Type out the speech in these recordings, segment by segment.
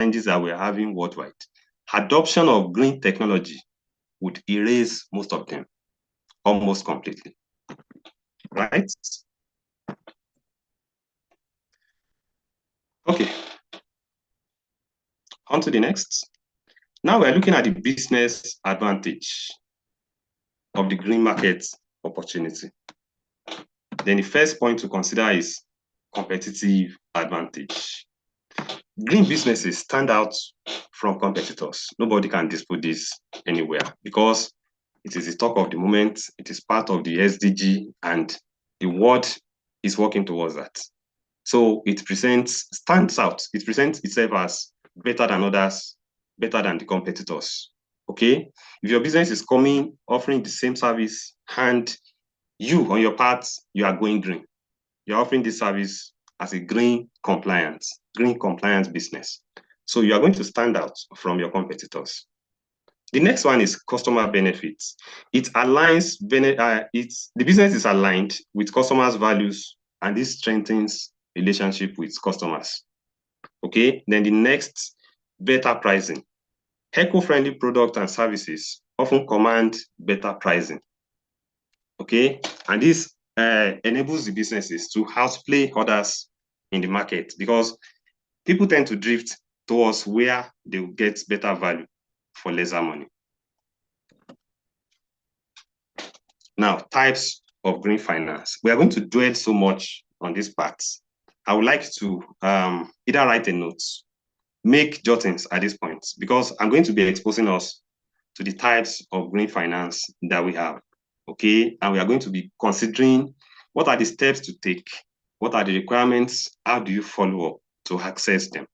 challenges that we're having worldwide, adoption of green technology would erase most of them almost completely, right? Okay, on to the next. Now we're looking at the business advantage of the green market opportunity. Then the first point to consider is competitive advantage. Green businesses stand out from competitors. Nobody can dispute this anywhere because it is the talk of the moment. It is part of the SDG, and the world is working towards that. So it stands out. It presents itself as better than others, better than the competitors. Okay? If your business is coming, offering the same service, and you, on your part, you are going green. You're offering this service as a green compliance business. So you are going to stand out from your competitors. The next one is customer benefits. It aligns, the business is aligned with customers' values, and this strengthens relationship with customers. Okay, then the next, better pricing. Eco-friendly products and services often command better pricing. Okay, and this enables the businesses to outplay others in the market because people tend to drift towards where they will get better value for lesser money. Now, types of green finance. We are going to dwell so much on this part. I would like to either write a note, make jottings at this point, because I'm going to be exposing us to the types of green finance that we have. Okay, and we are going to be considering what are the steps to take, what are the requirements, how do you follow up to access them.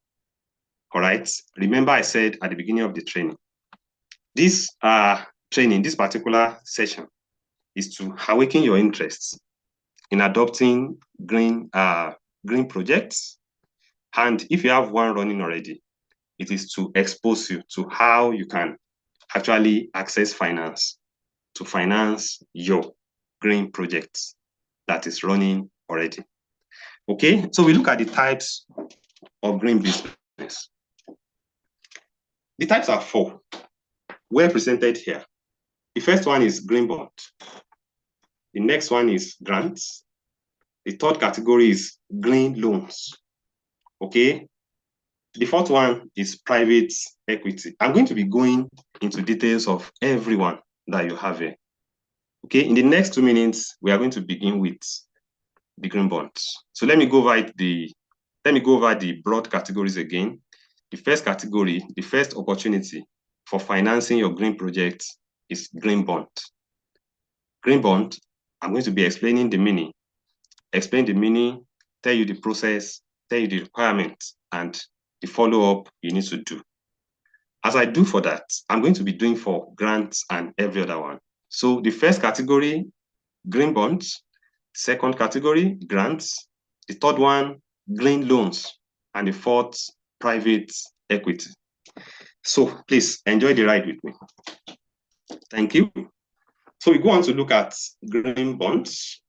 All right, remember I said at the beginning of the training, this particular session is to awaken your interests in adopting green projects. And if you have one running already, it is to expose you to how you can actually access finance to finance your green projects that is running already. Okay, so we look at the types of green business. The types are 4, well presented here. The first one is green bond. The next one is grants. The third category is green loans. Okay, the fourth one is private equity. I'm going to be going into details of everyone that you have here. Okay, in the next 2 minutes, we are going to begin with the green bonds. So let me go over the broad categories again. The first category, the first opportunity for financing your green project is green bond. Green bond, I'm going to be explaining the meaning. Explain the meaning, tell you the process, tell you the requirements, and the follow-up you need to do. As I do for that, I'm going to be doing for grants and every other one. So the first category, green bonds. Second category, grants. The third one, green loans. And the fourth, private equity. So please enjoy the ride with me. Thank you. So we go on to look at green bonds.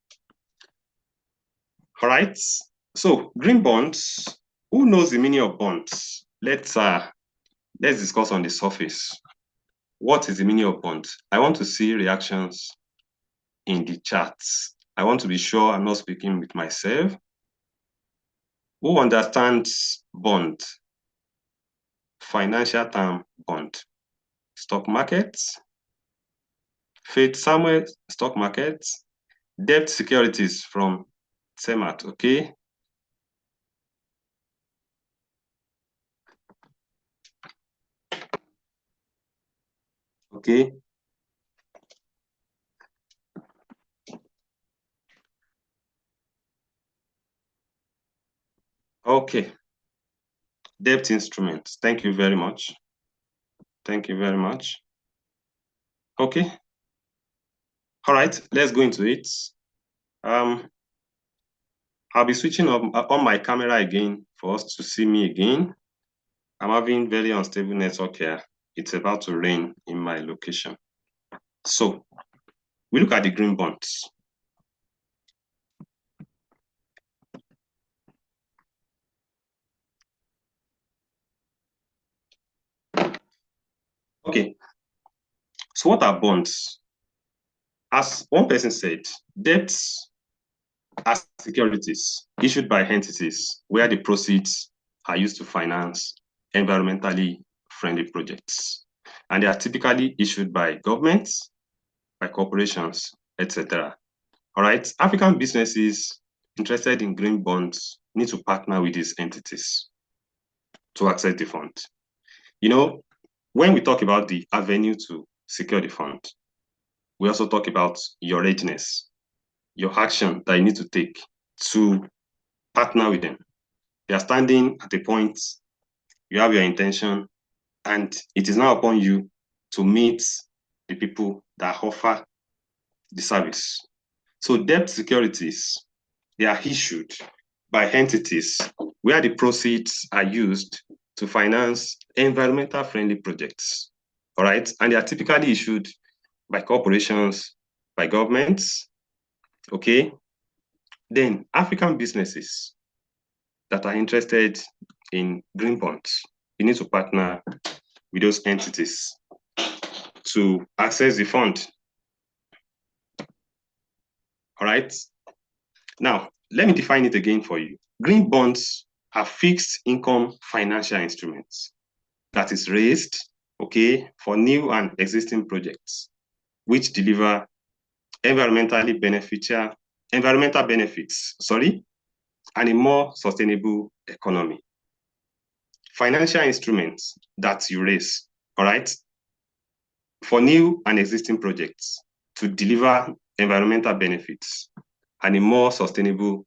All right. So green bonds, who knows the meaning of bonds? Let's discuss on the surface. What is the meaning of bond? I want to see reactions in the chats. I want to be sure I'm not speaking with myself. Who understands bond? Financial term bond. Stock market. Faith Samuel, stock market. Debt securities from CEMAT, okay? Okay. Okay. Debt instruments. Thank you very much. Thank you very much. Okay. All right, let's go into it. I'll be switching on my camera again for us to see me again. I'm having very unstable network here. It's about to rain in my location. So we look at the green bonds. So what are bonds? As one person said, debts are securities issued by entities where the proceeds are used to finance environmentally friendly projects. And they are typically issued by governments, by corporations, etc. All right, African businesses interested in green bonds need to partner with these entities to access the fund. You know, when we talk about the avenue to secure the fund, we also talk about your readiness, your action that you need to take to partner with them. They are standing at a point, you have your intention, and it is now upon you to meet the people that offer the service. So debt securities, they are issued by entities where the proceeds are used to finance environmental friendly projects. All right. And they are typically issued by corporations, by governments. Okay. Then African businesses that are interested in green bonds, you need to partner with those entities to access the fund. All right. Now, let me define it again for you. Green bonds are fixed income financial instruments that is raised, okay, for new and existing projects, which deliver environmental benefits, and a more sustainable economy. Financial instruments that you raise, all right, for new and existing projects to deliver environmental benefits and a more sustainable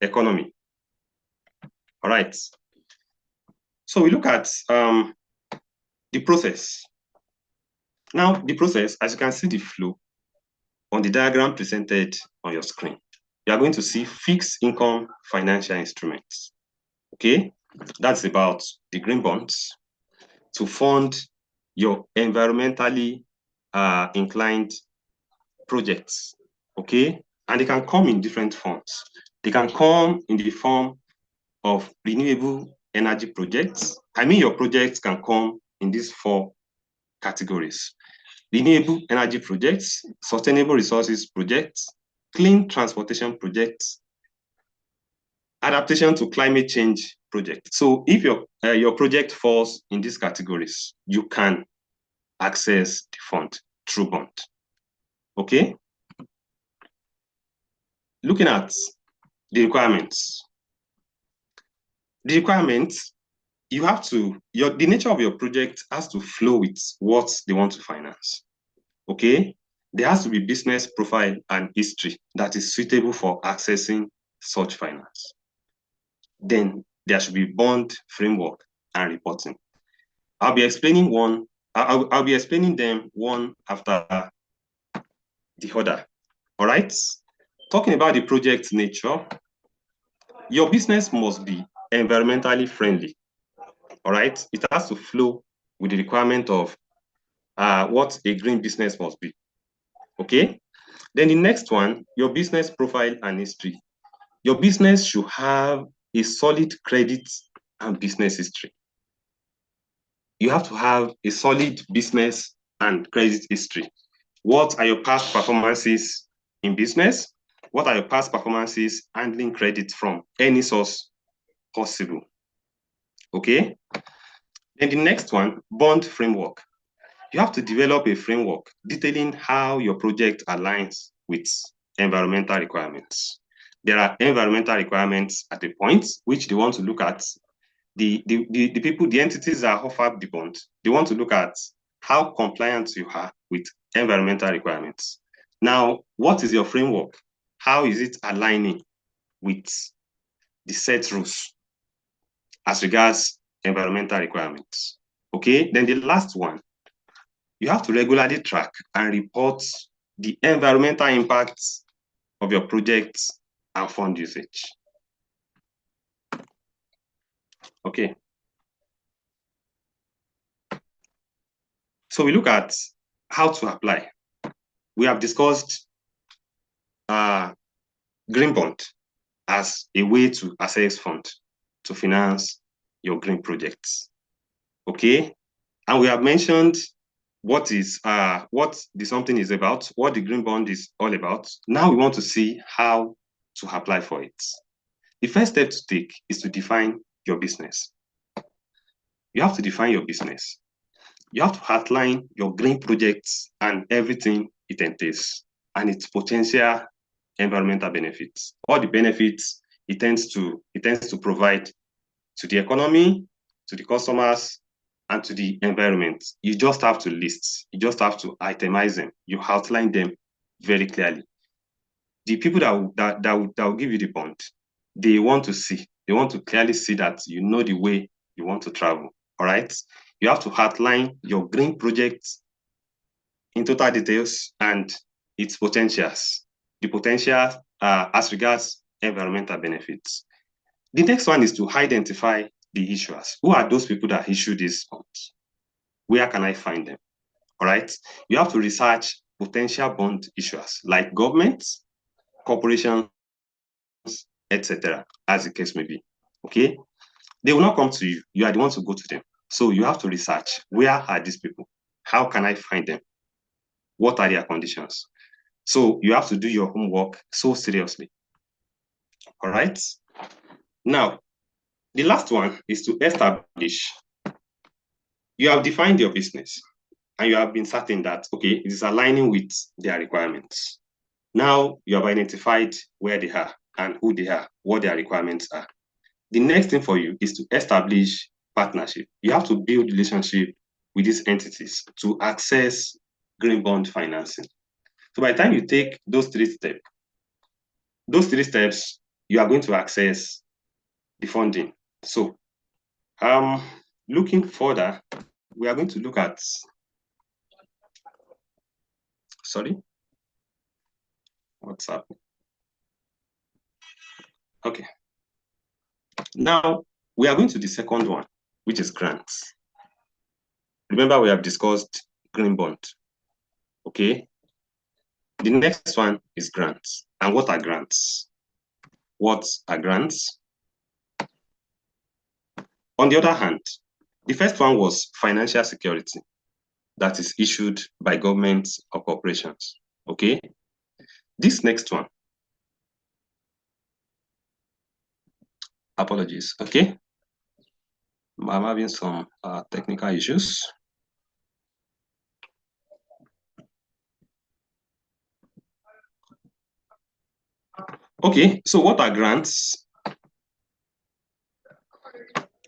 economy. All right. So we look at the process. Now, the process, as you can see the flow on the diagram presented on your screen, you are going to see fixed income financial instruments. Okay, that's about the green bonds to fund your environmentally inclined projects. Okay, and they can come in different forms. They can come in the form of renewable energy projects. I mean, your projects can come in these four categories: renewable energy projects, sustainable resources projects, clean transportation projects, adaptation to climate change project. So if your project falls in these categories, you can access the fund through bond. Okay? Looking at the requirements. The requirements, you have to, the nature of your project has to flow with what they want to finance. Okay? There has to be business profile and history that is suitable for accessing such finance. Then there should be bond framework and reporting. I'll be explaining them one after the other. All right? Talking about the project nature, your business must be environmentally friendly. All right? It has to flow with the requirement of what a green business must be. Okay? Then the next one, your business profile and history. Your business should have a solid credit and business history. You have to have a solid business and credit history. What are your past performances in business? What are your past performances handling credit from any source possible? Okay. Then the next one, bond framework. You have to develop a framework detailing how your project aligns with environmental requirements. There are environmental requirements at a point which they want to look at. The people, the entities that offer the bond, they want to look at how compliant you are with environmental requirements. Now, what is your framework? How is it aligning with the set rules as regards environmental requirements? Okay, then the last one, you have to regularly track and report the environmental impacts of your projects and fund usage. Okay. So we look at how to apply. We have discussed green bond as a way to access fund to finance your green projects. Okay. And we have mentioned what the something is about, what the green bond is all about. Now we want to see how to apply for it. The first step to take is to define your business. You have to define your business. You have to outline your green projects and everything it entails and its potential environmental benefits, all the benefits it tends to provide to the economy, to the customers, and to the environment. You just have to list, you just have to itemize them, you outline them very clearly. The people that will give you the bond, they want to clearly see that you know the way you want to travel. All right. You have to outline your green project in total details and its potentials, the potential as regards environmental benefits. The next one is to identify the issuers. Who are those people that issue these bonds? Where can I find them? All right. You have to research potential bond issuers like governments, corporations, etc., as the case may be. Okay. They will not come to you. You are the one to go to them. So you have to research, where are these people? How can I find them? What are their conditions? So you have to do your homework so seriously. All right. Now, the last one is to establish. You have defined your business and you have been certain that, okay, it is aligning with their requirements. Now you have identified where they are and who they are, what their requirements are. The next thing for you is to establish partnership. You have to build relationship with these entities to access green bond financing. So by the time you take those three steps, you are going to access the funding. So looking further, we are going to look at, sorry, what's happening? Okay. Now we are going to the second one, which is grants. Remember, we have discussed green bond. Okay. The next one is grants. And what are grants? What are grants? On the other hand, the first one was financial security that is issued by governments or corporations. Okay. This next one, apologies. Okay. I'm having some technical issues. Okay, so what are grants?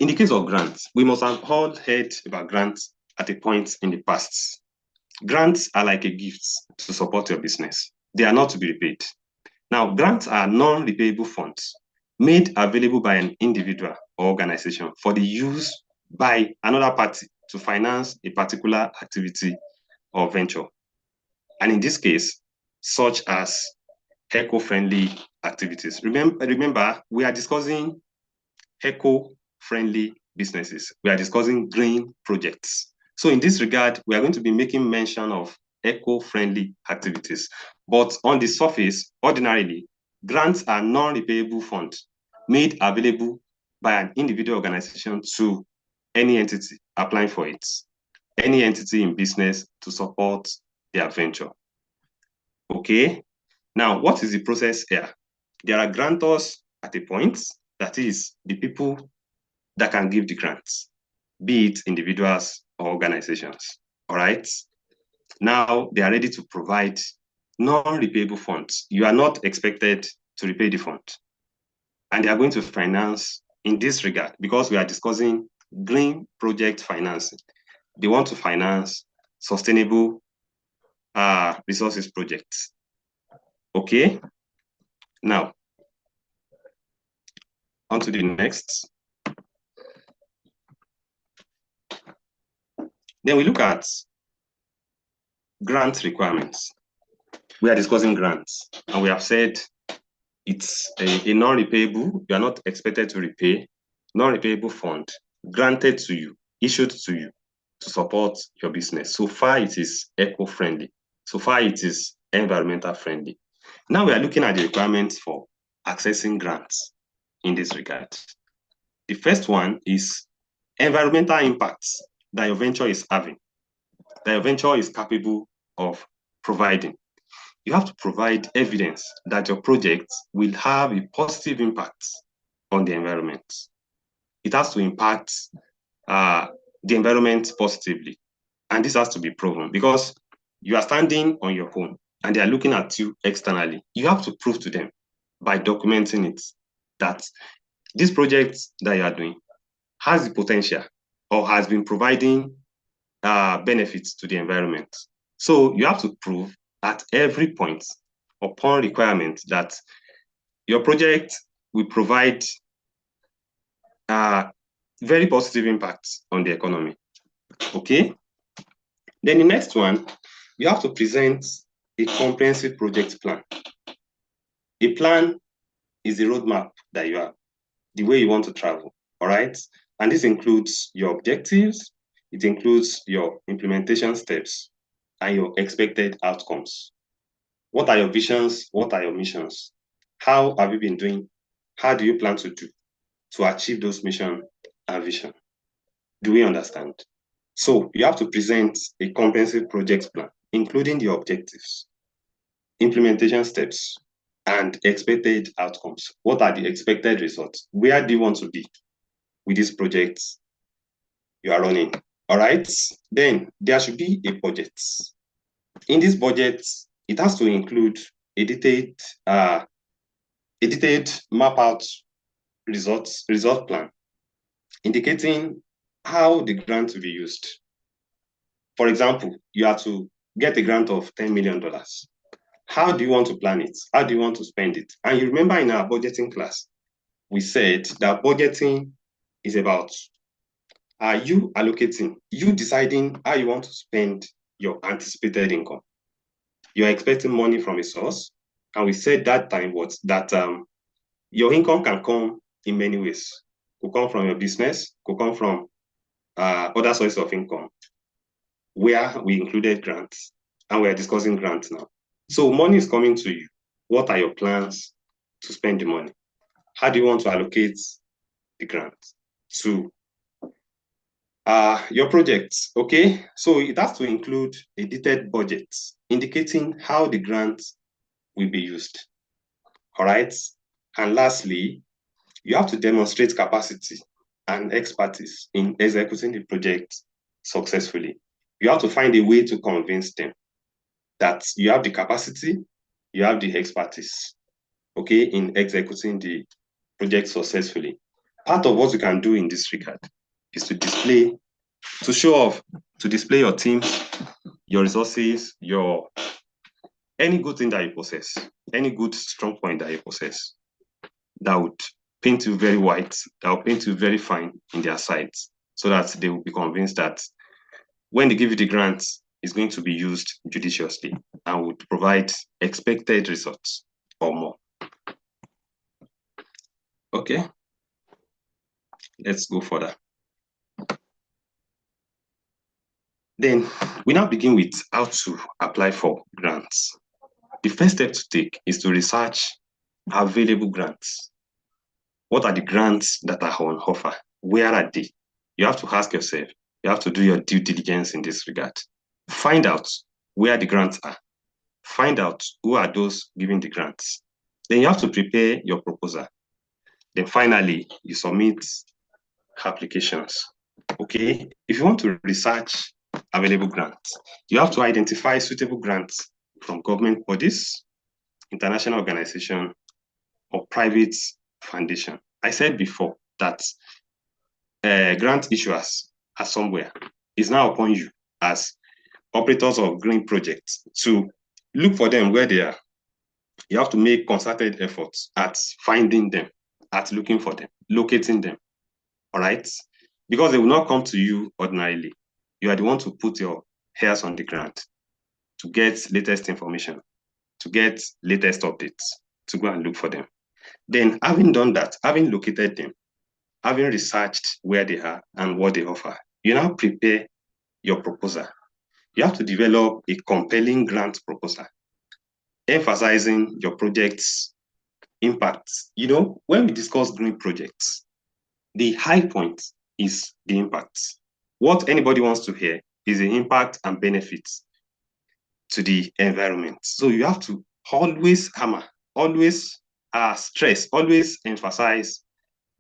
In the case of grants, we must have all heard about grants at a point in the past. Grants are like a gift to support your business. They are not to be repaid. Now, grants are non-repayable funds made available by an individual or organization for the use by another party to finance a particular activity or venture. And in this case, such as eco-friendly activities. Remember, we are discussing eco-friendly businesses. We are discussing green projects. So in this regard, we are going to be making mention of eco-friendly activities. But on the surface, ordinarily, grants are non-repayable funds made available by an individual organization to any entity applying for it, any entity in business to support their venture. Okay. Now, what is the process here? There are grantors at a point, that is, the people that can give the grants, be it individuals or organizations. All right. Now they are ready to provide non-repayable funds. You are not expected to repay the fund. And they are going to finance in this regard, because we are discussing green project financing. They want to finance sustainable resources projects. Okay. Now, on to the next. Then we look at grant requirements. We are discussing grants, and we have said it's a non-repayable, you are not expected to repay, non-repayable fund granted to you, issued to you to support your business. So far, it is eco-friendly. So far, it is environmental friendly. Now we are looking at the requirements for accessing grants in this regard. The first one is environmental impacts that your venture is having. that your venture is capable of providing. You have to provide evidence that your project will have a positive impact on the environment. It has to impact the environment positively. And this has to be proven because you are standing on your own and they are looking at you externally. You have to prove to them by documenting it that this project that you are doing has the potential or has been providing benefits to the environment. So you have to prove at every point upon requirement that your project will provide very positive impacts on the economy. Okay? Then the next one, you have to present a comprehensive project plan. A plan is the roadmap that you have, the way you want to travel, all right? And this includes your objectives, it includes your implementation steps, and your expected outcomes. What are your visions? What are your missions? How have you been doing? How do you plan to do to achieve those mission and vision? Do we understand? So you have to present a comprehensive project plan, including the objectives, implementation steps, and expected outcomes. What are the expected results? Where do you want to be with this project you are running? All right. Then there should be a budget. In this budget, it has to include a detailed map out result plan, indicating how the grant will be used. For example, you are to get a grant of $10 million. How do you want to plan it? How do you want to spend it? And you remember in our budgeting class, we said that budgeting is about you allocating, you deciding how you want to spend your anticipated income. You're expecting money from a source. And we said that time was that your income can come in many ways. Could come from your business, could come from other sources of income, where we included grants, and we're discussing grants now. So money is coming to you. What are your plans to spend the money? How do you want to allocate the grant to your projects? Okay, so it has to include a detailed budget indicating how the grant will be used. All right, and lastly, you have to demonstrate capacity and expertise in executing the project successfully. You have to find a way to convince them that you have the capacity, you have the expertise, okay, in executing the project successfully. Part of what you can do in this regard is to display, to show off, to display your team, your resources, your any good thing that you possess, any good strong point that you possess, that would paint you very white, that will paint you very fine in their sights, so that they will be convinced that when they give you the grant, it's going to be used judiciously and would provide expected results or more. Okay, let's go further. Then we now begin with how to apply for grants. The first step to take is to research available grants. What are the grants that are on offer? Where are they? You have to ask yourself, you have to do your due diligence in this regard. Find out where the grants are. Find out who are those giving the grants. Then you have to prepare your proposal. Then finally, you submit applications. Okay, if you want to research available grants, you have to identify suitable grants from government bodies, international organization, or private foundation. I said before that grant issuers are somewhere. It's now upon you as operators of green projects to look for them where they are. You have to make concerted efforts at finding them, at looking for them, locating them, all right? Because they will not come to you ordinarily. You are the one to put your hairs on the ground to get latest information, to get latest updates, to go and look for them. Then having done that, having located them, having researched where they are and what they offer, you now prepare your proposal. You have to develop a compelling grant proposal, emphasizing your project's impact. You know, when we discuss green projects, the high point is the impact. What anybody wants to hear is the impact and benefits to the environment. So you have to always hammer, always stress, always emphasize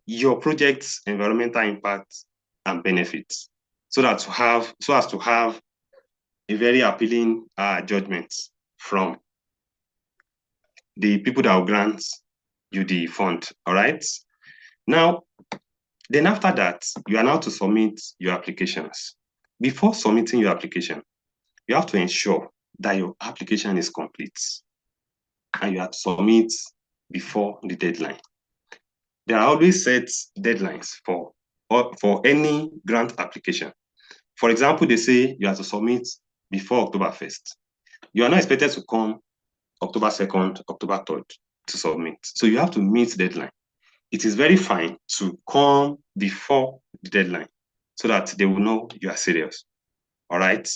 your project's environmental impact and benefits, so as to have a very appealing judgment from the people that will grant you the fund. All right. Now, then after that, you are now to submit your applications. Before submitting your application, you have to ensure that your application is complete and you have to submit before the deadline. There are always set deadlines for any grant application. For example, they say you have to submit before October 1st. You are not expected to come October 2nd, October 3rd to submit. So you have to meet the deadline. It is very fine to come before the deadline so that they will know you are serious. All right.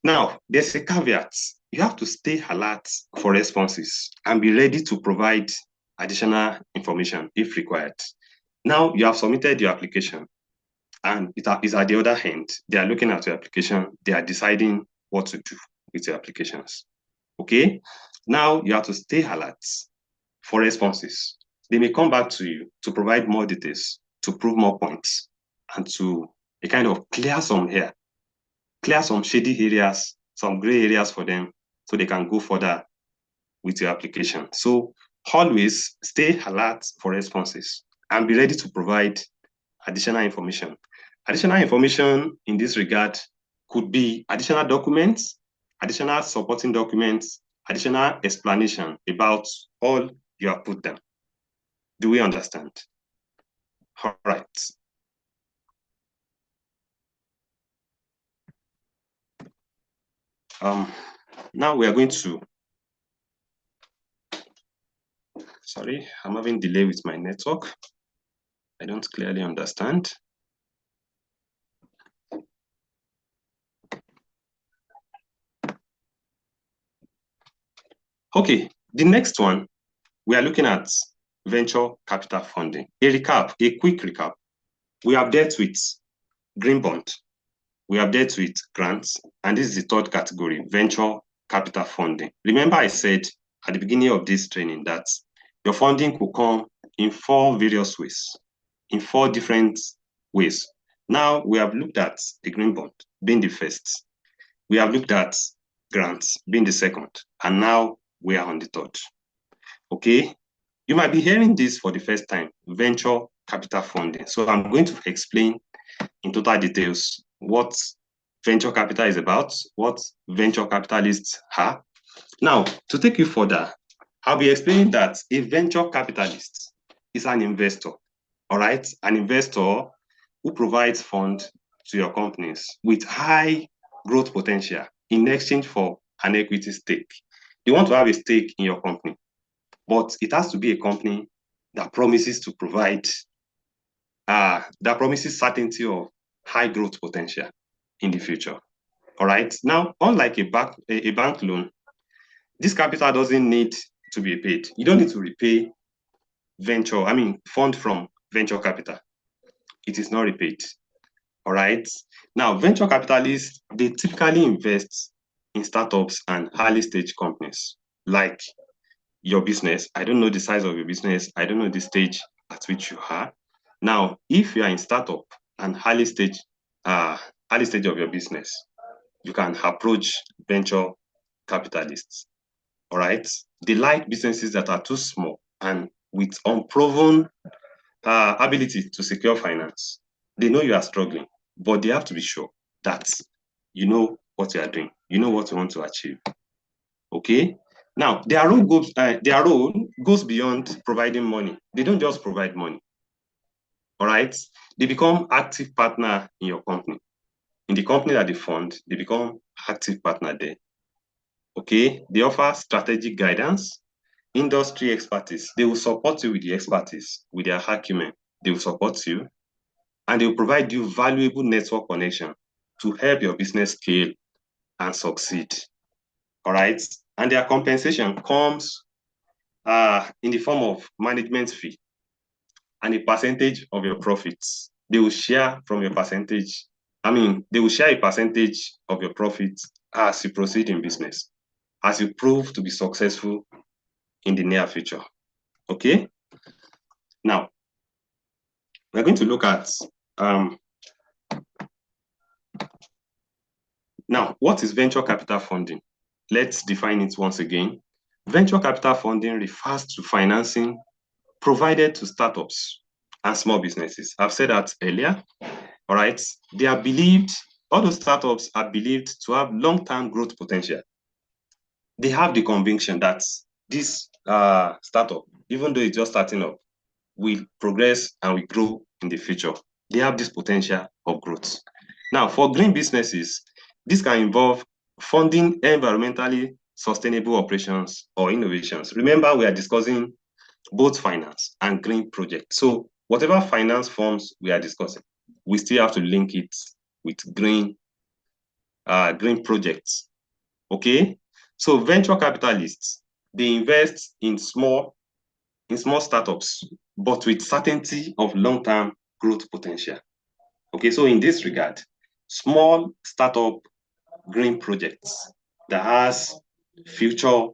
Now, there's a caveat. You have to stay alert for responses and be ready to provide additional information if required. Now, you have submitted your application, and it is at the other hand. They are looking at your application. They are deciding what to do with your applications. Okay? Now, you have to stay alert for responses. They may come back to you to provide more details, to prove more points, and to kind of clear some hair, clear some shady areas, some gray areas for them, so they can go further with your application. So always stay alert for responses and be ready to provide additional information. Additional information in this regard could be additional documents, additional supporting documents, additional explanation about all you have put down. Do we understand? All right. Now we are going to, sorry, I'm having delay with my network. I don't clearly understand. Okay, the next one, we are looking at venture capital funding. A quick recap. We have dealt with green bond, we have dealt with grants, and this is the third category, venture capital funding. Remember I said at the beginning of this training that your funding could come in 4 various ways, in 4 different ways. Now we have looked at the green bond being the first. We have looked at grants being the second, and now we are on the third. Okay, you might be hearing this for the first time, venture capital funding. So I'm going to explain in total details what venture capital is about, what venture capitalists are. Now, to take you further, I'll be explaining that a venture capitalist is an investor, all right? An investor who provides funds to your companies with high growth potential in exchange for an equity stake. They want to have a stake in your company, but it has to be a company that promises to provide, that promises certainty of high growth potential in the future. All right. Now, unlike a bank loan, this capital doesn't need to be paid. You don't need to repay fund from venture capital. It is not repaid. All right. Now, venture capitalists, they typically invest in startups and early stage companies like your business. I don't know the size of your business. I don't know the stage at which you are. Now, if you are in startup and early stage of your business, you can approach venture capitalists. All right. They like businesses that are too small and with unproven ability to secure finance. They know you are struggling, but they have to be sure that you know what you are doing. You know what you want to achieve. Okay. Now, their role goes beyond providing money. They don't just provide money. All right. They become active partner in your company. In the company that they fund, they become active partner there. Okay. They offer strategic guidance, industry expertise. They will support you with the expertise, with their acumen. They will support you, and they will provide you valuable network connection to help your business scale and succeed. All right. And their compensation comes in the form of management fee and a percentage of your profits. They will share from your percentage they will share a percentage of your profits as you proceed in business, as you prove to be successful in the near future. Okay? Now, we're going to look at now, what is venture capital funding? Let's define it once again. Venture capital funding refers to financing provided to startups and small businesses. I've said that earlier. All right. All those startups are believed to have long-term growth potential. They have the conviction that this startup, even though it's just starting up, will progress and will grow in the future. They have this potential of growth. Now, for green businesses, this can involve funding environmentally sustainable operations or innovations. Remember, we are discussing both finance and green projects. So whatever finance forms we are discussing, we still have to link it with green projects. Okay? So venture capitalists, they invest in small startups, but with certainty of long-term growth potential. Okay, so in this regard, small startup green projects that has future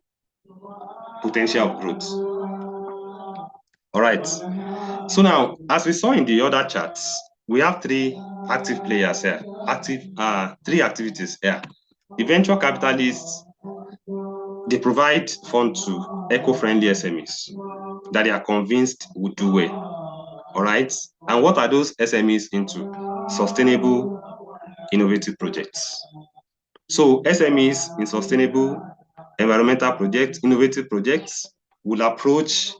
potential of growth. All right. So now, as we saw in the other charts, we have three active players here, three activities here. The venture capitalists, they provide funds to eco-friendly SMEs that they are convinced would do well. All right. And what are those SMEs into? Sustainable, innovative projects. So SMEs in sustainable, environmental projects, innovative projects will approach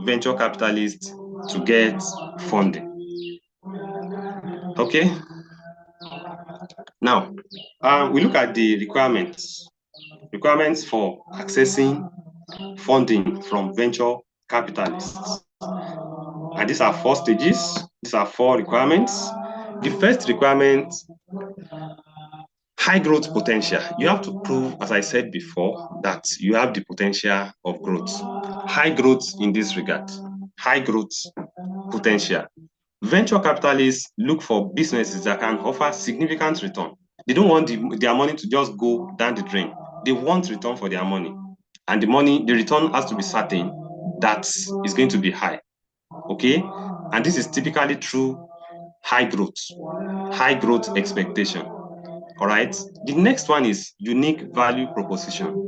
venture capitalists to get funding. Okay. Now, we look at the requirements for accessing funding from venture capitalists. And these are 4 stages. These are 4 requirements. The first requirement, high growth potential. You have to prove, as I said before, that you have the potential of growth. High growth in this regard. High growth potential. Venture capitalists look for businesses that can offer significant return. They don't want their money to just go down the drain. They want return for their money. And the return has to be certain that is going to be high. Okay? And this is typically through high growth expectation. All right? The next one is unique value proposition.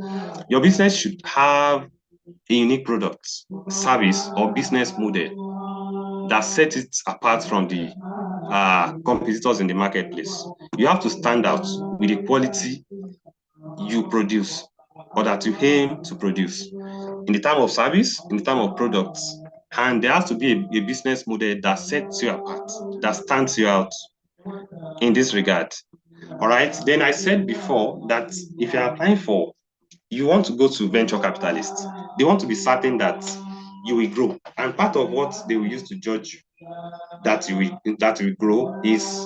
Your business should have a unique product, service, or business model that sets it apart from the competitors in the marketplace. You have to stand out with the quality you produce or that you aim to produce in the time of service, in the time of products. And there has to be a business model that sets you apart, that stands you out in this regard. All right. Then I said before that if you're applying you want to go to venture capitalists, they want to be certain that you will grow. And part of what they will use to judge that you will grow is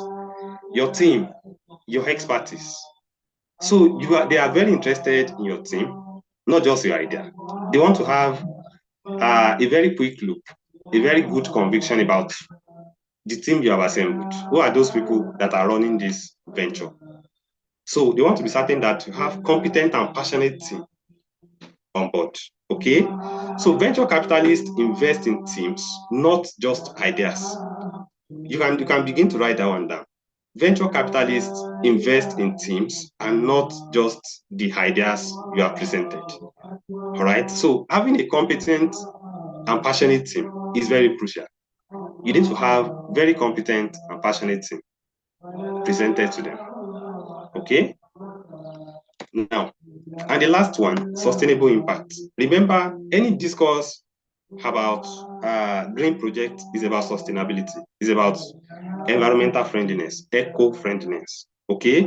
your team, your expertise. So they are very interested in your team, not just your idea. They want to have a very quick look, a very good conviction about the team you have assembled. Who are those people that are running this venture? So they want to be certain that you have competent and passionate team on board. Okay? So venture capitalists invest in teams, not just ideas. You can begin to write that one down. Venture capitalists invest in teams and not just the ideas you have presented. All right. So having a competent and passionate team is very crucial. You need to have very competent and passionate team presented to them. Okay. Now, and the last one, sustainable impact. Remember, any discourse about green project is about sustainability. It's about environmental friendliness, eco-friendliness. Okay.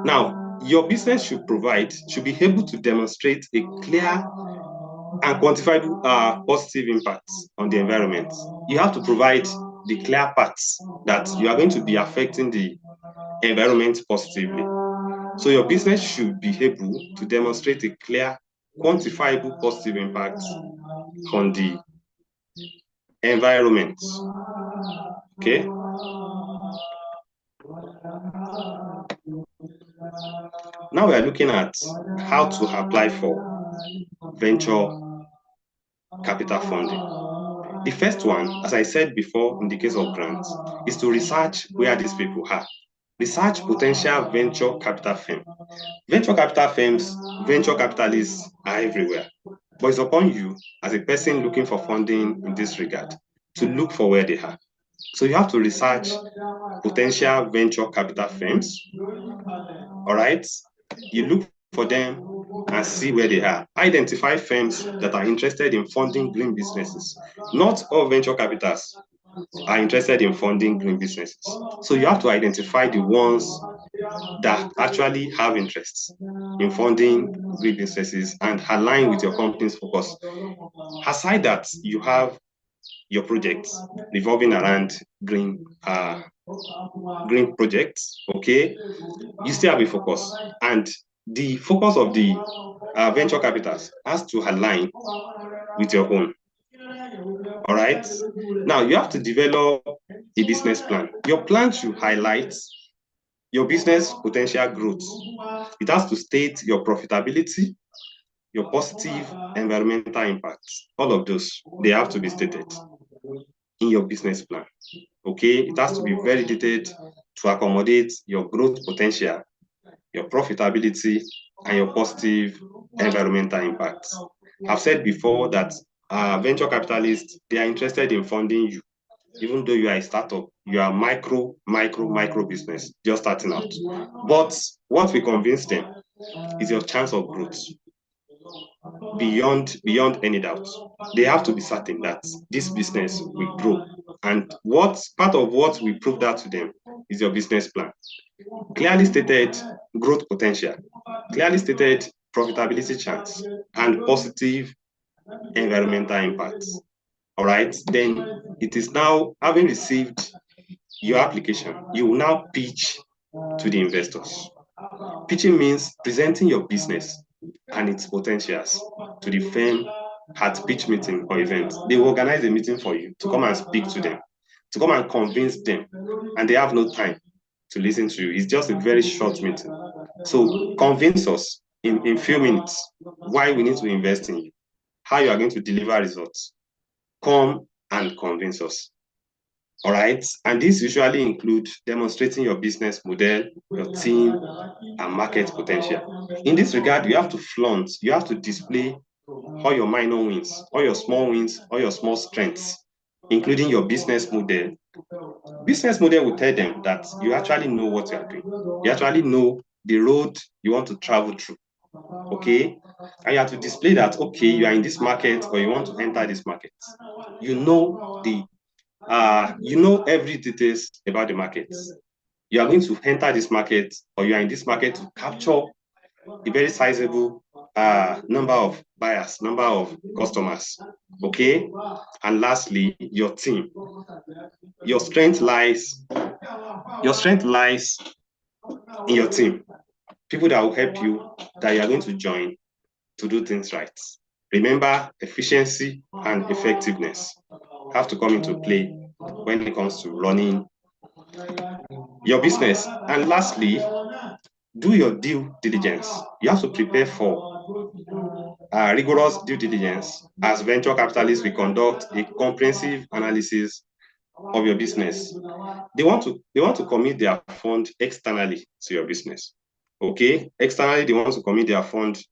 Now, your business should be able to demonstrate a clear and quantifiable positive impacts on the environment. You have to provide the clear parts that you are going to be affecting the environment positively. So your business should be able to demonstrate a clear, quantifiable positive impact on the environment. Okay. Now we are looking at how to apply for venture capital funding. The first one, as I said before in the case of grants, is to research where these people are. Research potential venture capital firm. Venture capital firms, venture capitalists are everywhere. But it's upon you as a person looking for funding in this regard to look for where they are. So you have to research potential venture capital firms. All right. You look for them and see where they are. Identify firms that are interested in funding green businesses. Not all venture capitals are interested in funding green businesses. So you have to identify the ones that actually have interests in funding green businesses and align with your company's focus. Aside that, you have your projects revolving around green projects, okay? You still have a focus, and the focus of the venture capitals has to align with your own. All right. Now you have to develop a business plan. Your plan should highlight your business potential growth. It has to state your profitability, your positive environmental impact. All of those, they have to be stated in your business plan. Okay, it has to be very detailed to accommodate your growth potential, your profitability, and your positive environmental impact. I've said before that venture capitalists, they are interested in funding you. Even though you are a startup, you are micro business, just starting out. But what we convince them is your chance of growth beyond any doubt. They have to be certain that this business will grow. And what part of what we prove that to them is your business plan. Clearly stated growth potential, clearly stated profitability chance, and positive environmental impacts. All right, then it is now having received your application, you will now pitch to the investors. Pitching means presenting your business and its potentials to the firm at pitch meeting or event. They will organize a meeting for you to come and speak to them, to come and convince them, and they have no time to listen to you. It's just a very short meeting. So convince us in few minutes why we need to invest in you, how you are going to deliver results. Come and convince us. All right. And this usually include demonstrating your business model, your team, and market potential. In this regard, you have to flaunt, you have to display all your minor wins, all your small wins, all your small strengths, including your business model. Business model will tell them that you actually know what you are doing. You actually know the road you want to travel through. Okay. And you have to display that, okay, you are in this market or you want to enter this market. You know every details about the market. You are going to enter this market or you are in this market to capture a very sizable number of buyers, number of customers. Okay. And lastly, your team. Your strength lies in your team. People that will help you, that you are going to join to do things right. Remember, efficiency and effectiveness have to come into play when it comes to running your business. And lastly, do your due diligence. You have to prepare for rigorous due diligence. As venture capitalists, we conduct a comprehensive analysis of your business. They want to commit their fund externally to your business. Okay, externally they want to commit their fund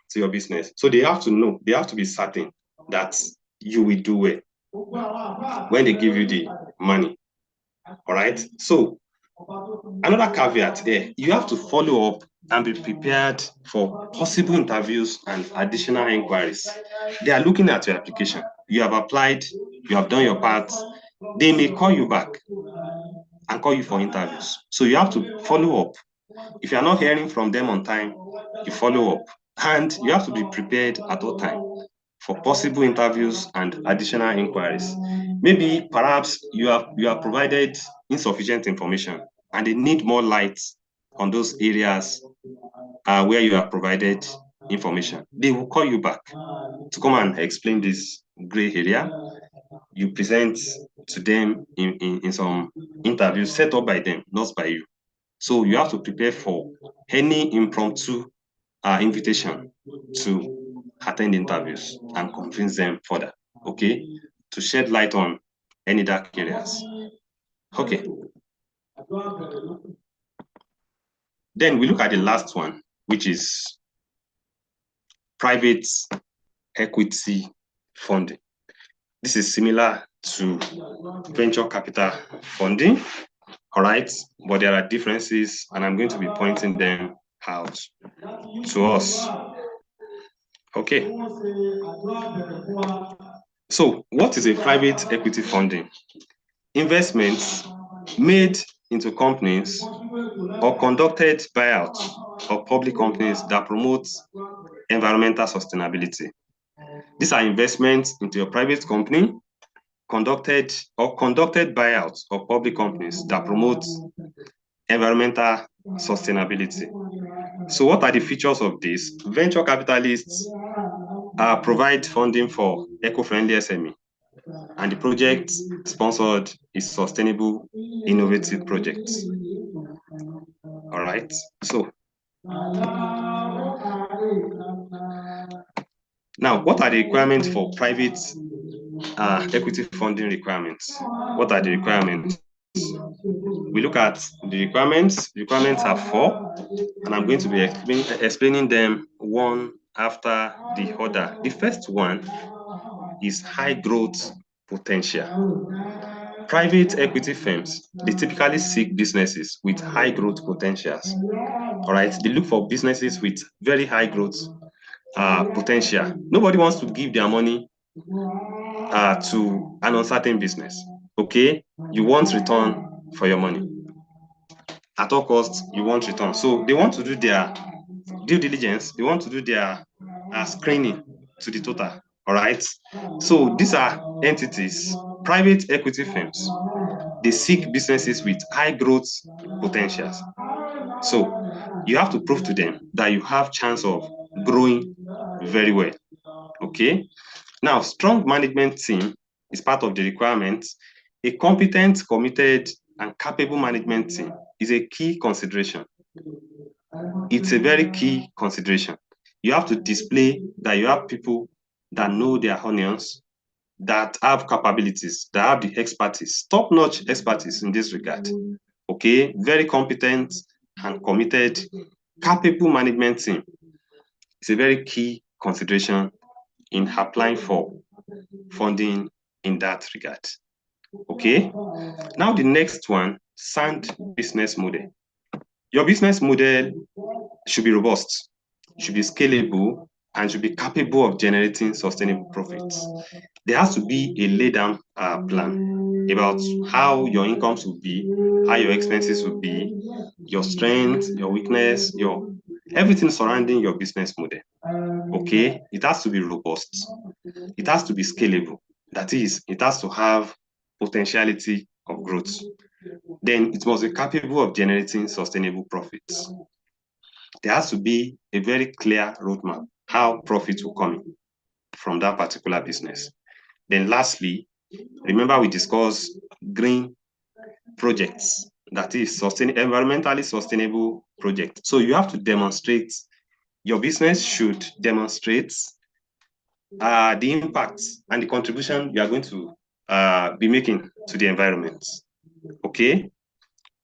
to your business. So they have to know, they have to be certain that you will do well when they give you the money. All right. So another caveat there, you have to follow up and be prepared for possible interviews and additional inquiries. They are looking at your application. You have applied, you have done your part. They may call you back and call you for interviews. So you have to follow up. If you are not hearing from them on time, you follow up. And you have to be prepared at all time for possible interviews and additional inquiries. Maybe perhaps you have provided insufficient information and they need more light on those areas where you have provided information. They will call you back to come and explain this gray area. you present to them in some interviews set up by them, not by you. So you have to prepare for any impromptu invitation to attend interviews and convince them further, okay, to shed light on any dark areas. Okay. Then we look at the last one, which is private equity funding. This is similar to venture capital funding, all right, but there are differences, and I'm going to be pointing them out to us. Okay. So, what is a private equity funding? Investments made into companies or conducted buyouts of public companies that promote environmental sustainability. These are investments into a private company conducted buyouts of public companies that promote environmental sustainability. So what are the features of this? Venture capitalists provide funding for eco-friendly SME, and the project sponsored is sustainable, innovative projects. All right. So now, what are the requirements for private equity funding requirements? What are the requirements? We look at the requirements. Requirements are 4, and I'm going to be explaining them one after the other. The first one is high growth potential. Private equity firms, they typically seek businesses with high growth potentials. All right, they look for businesses with very high growth potential. Nobody wants to give their money to an uncertain business. Okay, you want return for your money. At all costs, you want return. So they want to do their due diligence. They want to do their screening to the total. All right. So these are entities, private equity firms. They seek businesses with high growth potentials. So you have to prove to them that you have chance of growing very well. Okay. Now, strong management team is part of the requirements. A competent, committed, and capable management team is a key consideration. It's a very key consideration. You have to display that you have people that know their onions, that have capabilities, that have the expertise, top-notch expertise in this regard. Okay, very competent and committed, capable management team is a very key consideration in applying for funding in that regard. Okay, now the next one, sound business model. Your business model should be robust, should be scalable, and should be capable of generating sustainable profits. There has to be a laid down plan about how your incomes will be, how your expenses will be, your strength, your weakness, your everything surrounding your business model. Okay, it has to be robust. It has to be scalable. That is, it has to have potentiality of growth. Then it must be capable of generating sustainable profits. There has to be a very clear roadmap how profits will come in from that particular business. Then lastly, remember we discussed green projects, that is environmentally sustainable projects. So you have to demonstrate, your business should demonstrate the impact and the contribution you are going to be making to the environment. Okay,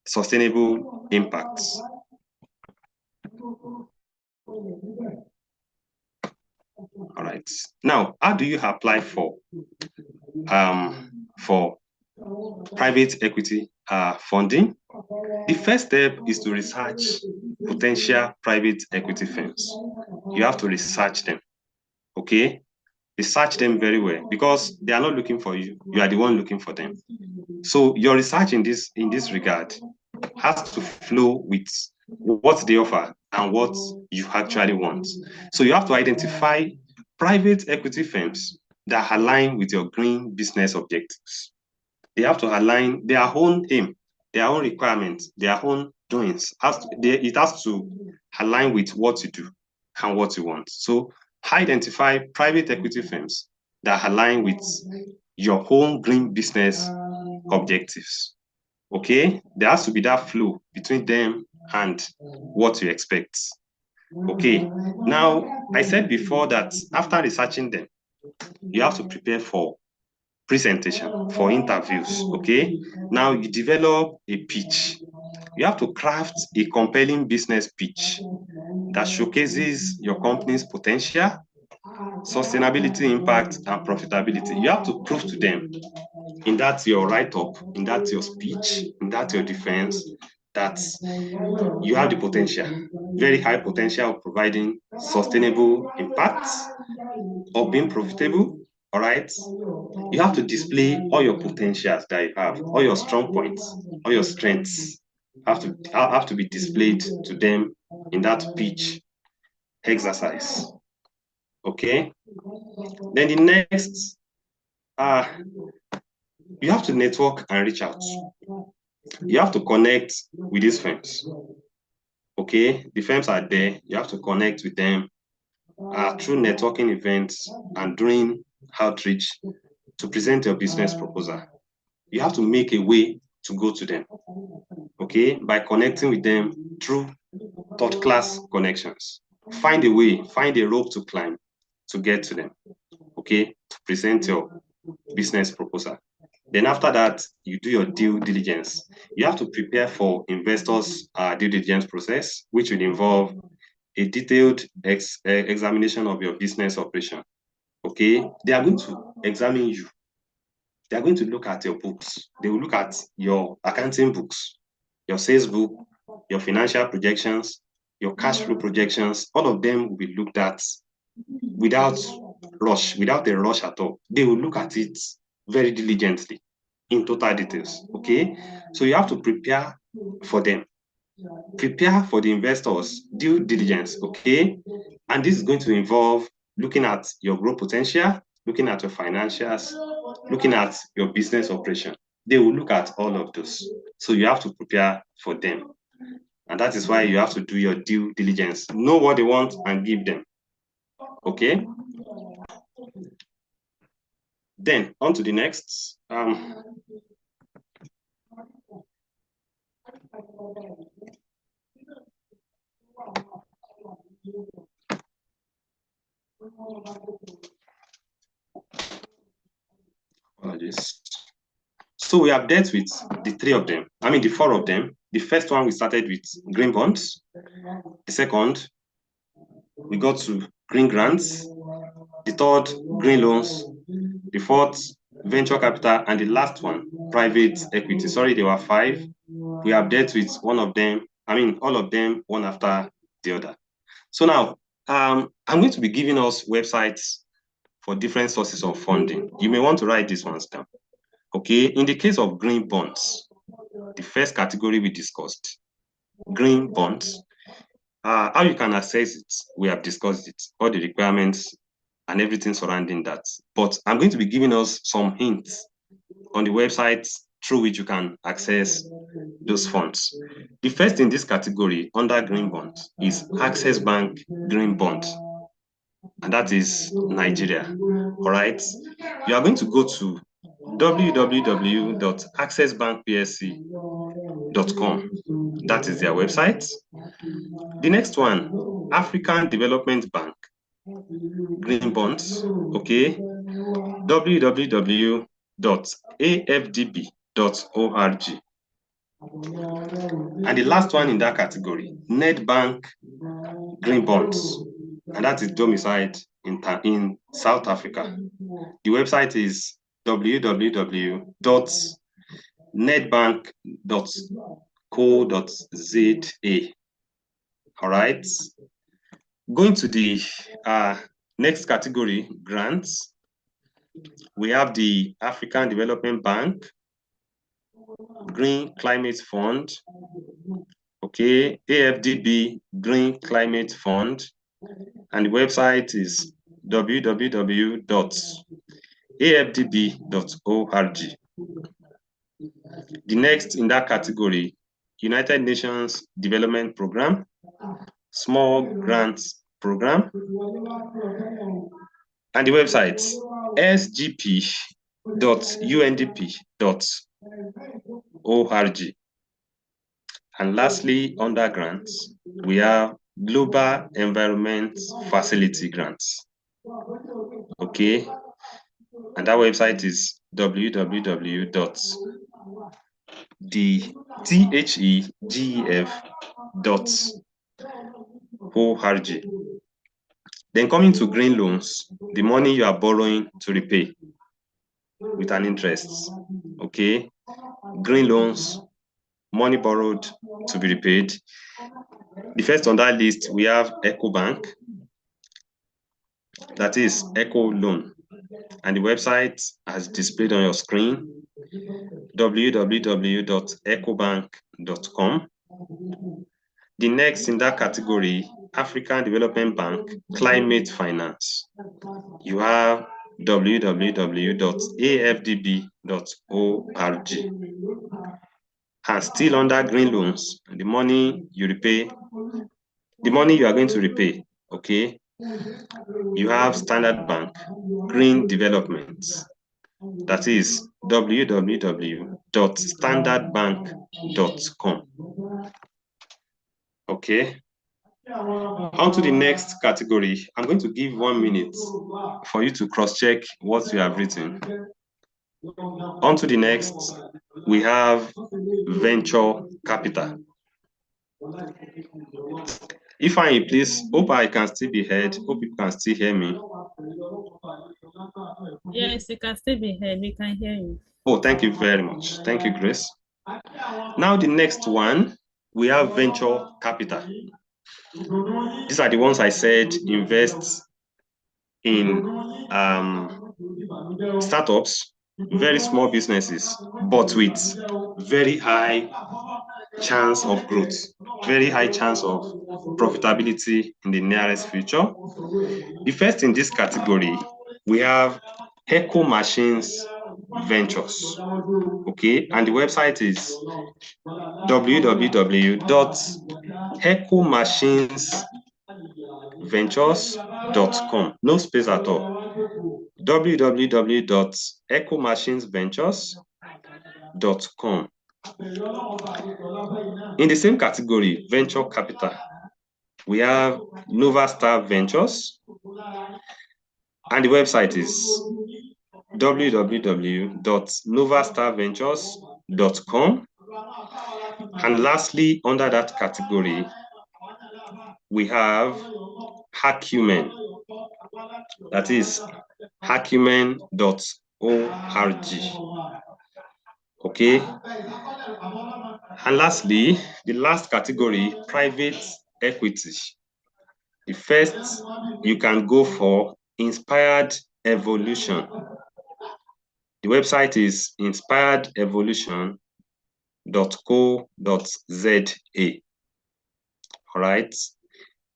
sustainable impacts. All right. Now, how do you apply for private equity funding? The first step is to research potential private equity firms. You have to research them. Okay, research them very well because they are not looking for you. You are the one looking for them. So your research in this regard has to flow with what they offer and what you actually want. So you have to identify private equity firms that align with your green business objectives. They have to align their own aim, their own requirements, their own doings. It has to align with what you do and what you want. So identify private equity firms that align with your own green business objectives. Okay, there has to be that flow between them and what you expect. Okay, now I said before that after researching them, you have to prepare for presentation, for interviews. Okay, now you develop a pitch. You have to craft a compelling business pitch that showcases your company's potential, sustainability, impact, and profitability. You have to prove to them in that your write-up, in that your speech, in that your defense, that you have the potential, very high potential of providing sustainable impact, of being profitable, all right? You have to display all your potentials that you have, all your strong points, all your strengths have to be displayed to them in that pitch exercise. Okay? Then the next, you have to network and reach out. You have to connect with these firms. Okay, the firms are there. You have to connect with them through networking events and doing outreach to present your business proposal. You have to make a way to go to them. Okay, by connecting with them through third-class connections. Find a way, find a rope to climb to get to them. Okay, to present your business proposal. Then after that, you do your due diligence. You have to prepare for investors' due diligence process, which will involve a detailed examination of your business operation. Okay, they are going to examine you. They are going to look at your books. They will look at your accounting books, your sales book, your financial projections, your cash flow projections. All of them will be looked at without without a rush at all. They will look at it very diligently in total details. Okay, so you have to prepare for them. Prepare for the investors' due diligence. Okay, and this is going to involve looking at your growth potential, looking at your financials, looking at your business operation. They will look at all of those. So you have to prepare for them. And that is why you have to do your due diligence. Know what they want and give them. Okay? Then on to the next. Apologies. So we have dealt with the the four of them. The first one we started with green bonds. The second, we got to green grants. The third, green loans. The fourth, venture capital. And the last one, private equity. Sorry, there were five. We have dealt with one of them. All of them, one after the other. So now, I'm going to be giving us websites for different sources of funding. You may want to write these ones down. Okay, in the case of green bonds, the first category we discussed, green bonds, how you can access it, we have discussed it, all the requirements and everything surrounding that. But I'm going to be giving us some hints on the websites through which you can access those funds. The first in this category under green bonds is Access Bank Green Bond, and that is Nigeria. All right, you are going to go to www.accessbankplc.com. That is their website. The next one, African Development Bank Green Bonds. Okay, www.afdb.org. And the last one in that category, Nedbank Green Bonds, and that is domiciled in South Africa. The website is www.nedbank.co.za. All right. Going to the next category, grants. We have the African Development Bank, Green Climate Fund, okay, AFDB Green Climate Fund, and the website is www.afdb.org. The next in that category, United Nations Development Program, Small Grants Program, and the website sgp.org. global.undp.org. And lastly, under grants, we have Global Environment Facility Grants. Okay, and that website is www.thegef.org. Then coming to green loans, the money you are borrowing to repay with an interest. Okay, green loans, money borrowed to be repaid. The first on that list, we have EcoBank, that is Eco Loan. And the website as displayed on your screen, www.ecobank.com. The next in that category, African Development Bank, Climate Finance. You have www.afdb.org. And still under green loans, the money you repay, the money you are going to repay, okay? You have Standard Bank, Green Development. That is www.standardbank.com. Okay. On to the next category. I'm going to give 1 minute for you to cross-check what you have written. On to the next, we have venture capital. If I please, hope I can still be heard. Hope you can still hear me. Yes, you can still be heard. We can hear you. Oh, thank you very much. Thank you, Grace. Now the next one, we have venture capital. These are the ones I said invest in startups, very small businesses, but with very high chance of growth, very high chance of profitability in the nearest future. The first in this category, we have Eco Machines Ventures. Okay, and the website is www.ecomachinesventures.com. No space at all. www.ecomachinesventures.com. In the same category, venture capital, we have Nova Star Ventures, and the website is www.novastarventures.com. And lastly, under that category, we have Acumen, that is acumen.org. Okay. And lastly, the last category, private equity. The first you can go for Inspired Evolution. The website is inspiredevolution.co.za. All right.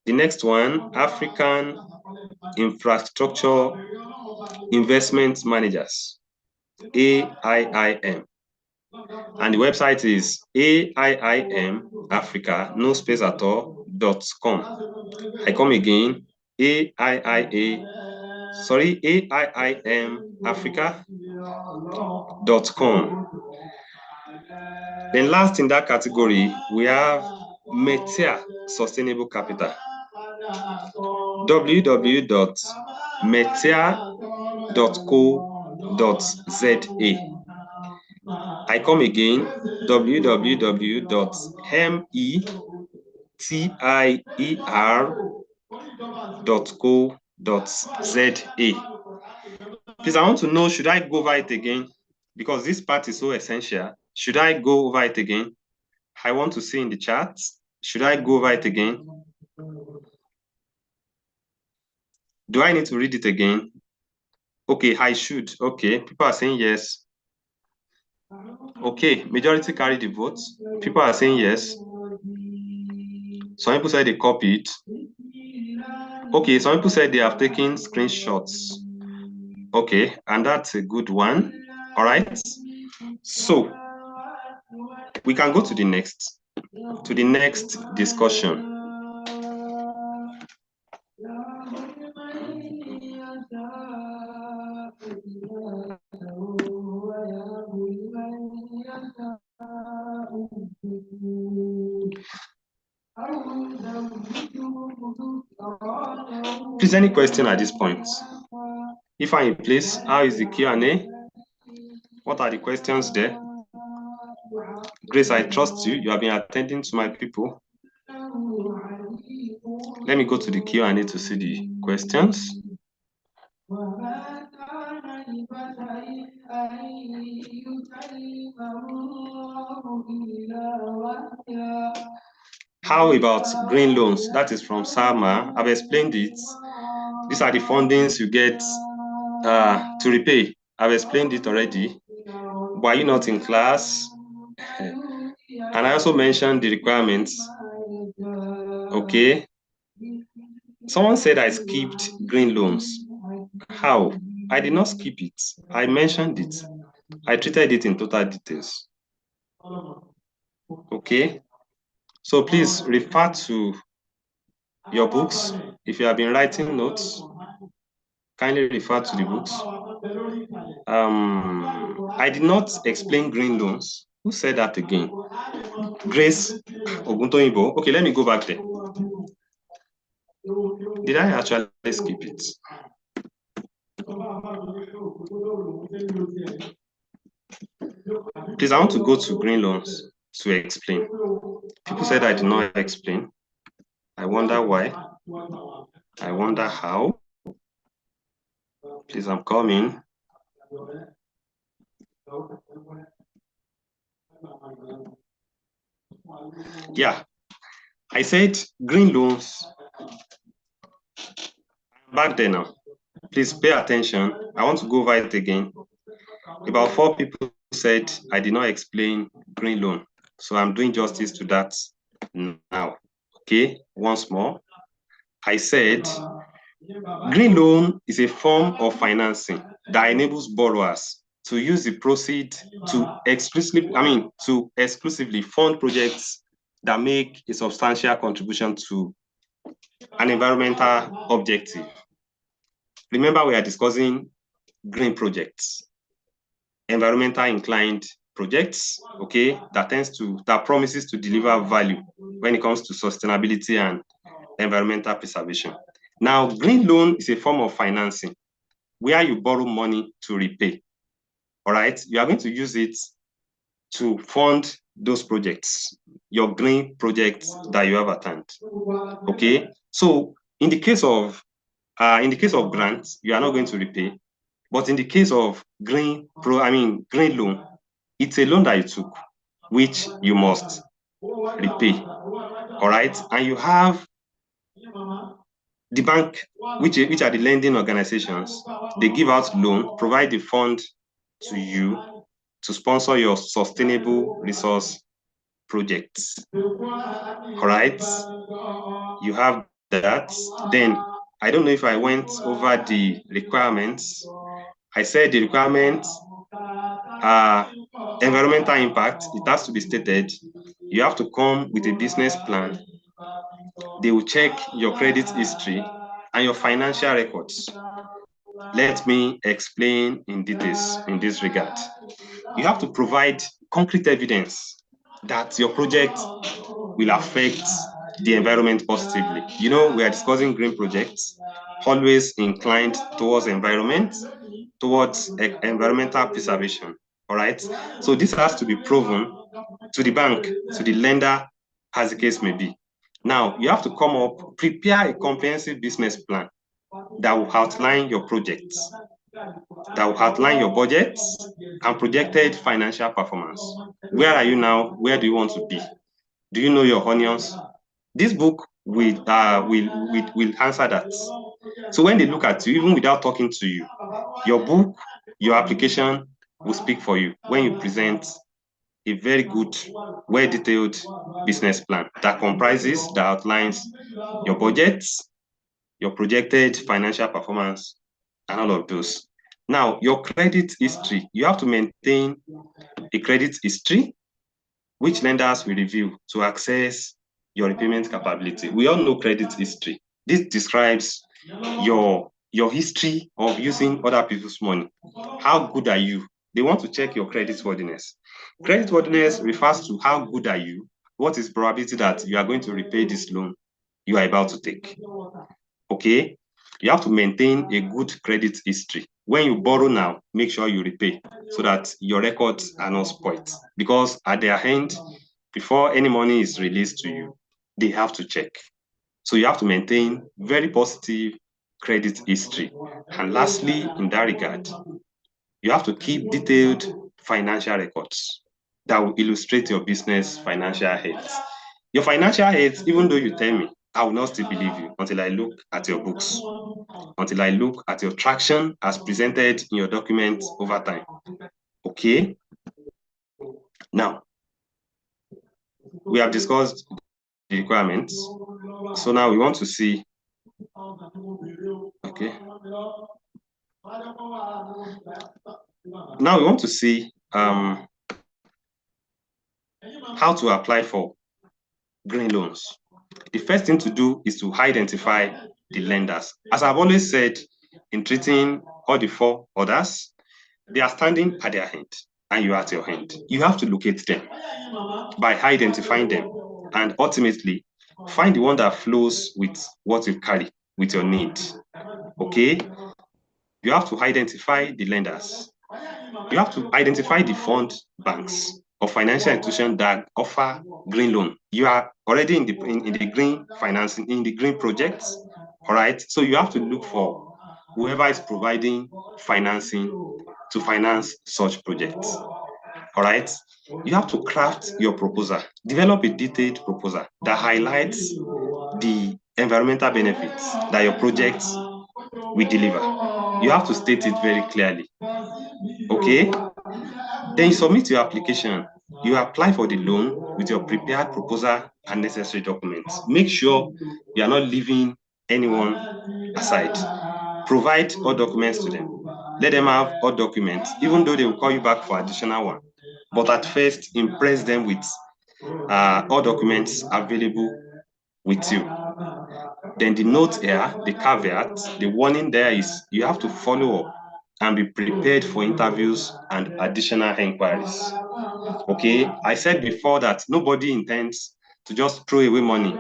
The next one, African Infrastructure Investment Managers, AIIM. And the website is AIIMAfrica, no space at all, .com. I come again, AIIMAfrica.com. Then last in that category, we have Metea Sustainable Capital. www.metea.co.za. I come again, www.meter.co.za. Please, I want to know, should I go over it again? Because this part is so essential. Should I go over it again? I want to see in the chat. Should I go over it again? Do I need to read it again? Okay, I should. Okay, people are saying yes. Okay, majority carry the votes. People are saying yes. Some people said they copied. Okay, some people said they have taken screenshots. Okay, and that's a good one. All right. So we can go to the next discussion. Please, any question at this point? If I'm in place, how is the Q&A? What are the questions there? Grace, I trust you. You have been attending to my people. Let me go to the Q&A to see the questions. How about green loans? That is from Sama. I've explained it. These are the fundings you get to repay. I've explained it already. Were you not in class? And I also mentioned the requirements. Okay. Someone said I skipped green loans. How? I did not skip it. I mentioned it. I treated it in total details. Okay. So please refer to your books. If you have been writing notes, kindly refer to the books. I did not explain green loans. Who said that again? Grace Oguntoyinbo. Okay, let me go back there. Did I actually skip it? Please, I want to go to green loans to explain. People said I did not explain. I wonder why. I wonder how. Please, I'm coming. Yeah, I said green loans. Back there now. Please pay attention. I want to go over it again. About 4 people said I did not explain green loan. So I'm doing justice to that now. Okay, once more. I said green loan is a form of financing that enables borrowers to use the proceed to exclusively fund projects that make a substantial contribution to an environmental objective. Remember, we are discussing green projects, environmental inclined projects, okay, that promises to deliver value when it comes to sustainability and environmental preservation. Now, green loan is a form of financing where you borrow money to repay. All right, you are going to use it to fund those projects, your green projects that you have at hand. Okay, so in the case of grants, you are not going to repay. But in the case of green loan, it's a loan that you took, which you must repay. All right, and you have the bank, which are the lending organizations. They give out loan, provide the fund to you to sponsor your sustainable resource projects. All right, you have that. Then I don't know if I went over the requirements. I said the requirements are environmental impact. It has to be stated. You have to come with a business plan. They will check your credit history and your financial records. Let me explain in details in this regard. You have to provide concrete evidence that your project will affect the environment positively. You know, we are discussing green projects, always inclined towards environment, towards environmental preservation. All right. So this has to be proven to the bank, to the lender, as the case may be. Now, you have to prepare a comprehensive business plan that will outline your projects, that will outline your budgets and projected financial performance. Where are you now? Where do you want to be? Do you know your onions? This book will answer that. So when they look at you, even without talking to you, your book, your application will speak for you when you present a very good, well-detailed business plan that outlines your budgets, your projected financial performance, and all of those. Now, your credit history, you have to maintain a credit history, which lenders will review to assess your repayment capability. We all know credit history. This describes your history of using other people's money. How good are you? They want to check your credit worthiness. Credit worthiness refers to how good are you what is probability that you are going to repay this loan you are about to take? Okay, you have to maintain a good credit history. When you borrow now, make sure you repay so that your records are not spoiled. Because at their end, before any money is released to you, they have to check. So you have to maintain very positive credit history. And lastly, in that regard, you have to keep detailed financial records that will illustrate your business financial health. Your financial health, even though you tell me, I will not still believe you until I look at your books, until I look at your traction as presented in your documents over time. Okay? Now, we have discussed the requirements. So now we want to see, okay. Now we want to see how to apply for green loans. The first thing to do is to identify the lenders. As I've always said, in treating all the four others, they are standing at their end and you are at your end. You have to locate them by identifying them and ultimately find the one that flows with what you carry, with your need. Okay? You have to identify the lenders. You have to identify the fund banks or financial institutions that offer green loan. You are already in the green financing, in the green projects, all right? So you have to look for whoever is providing financing to finance such projects, all right? You have to craft your proposal, develop a detailed proposal that highlights the environmental benefits that your projects will deliver. You have to state it very clearly, okay? Then you submit your application. You apply for the loan with your prepared proposal and necessary documents. Make sure you are not leaving anyone aside. Provide all documents to them. Let them have all documents, even though they will call you back for additional one. But at first, impress them with all documents available with you. Then the note here, the caveat, the warning there is you have to follow up and be prepared for interviews and additional inquiries. Okay, I said before that nobody intends to just throw away money,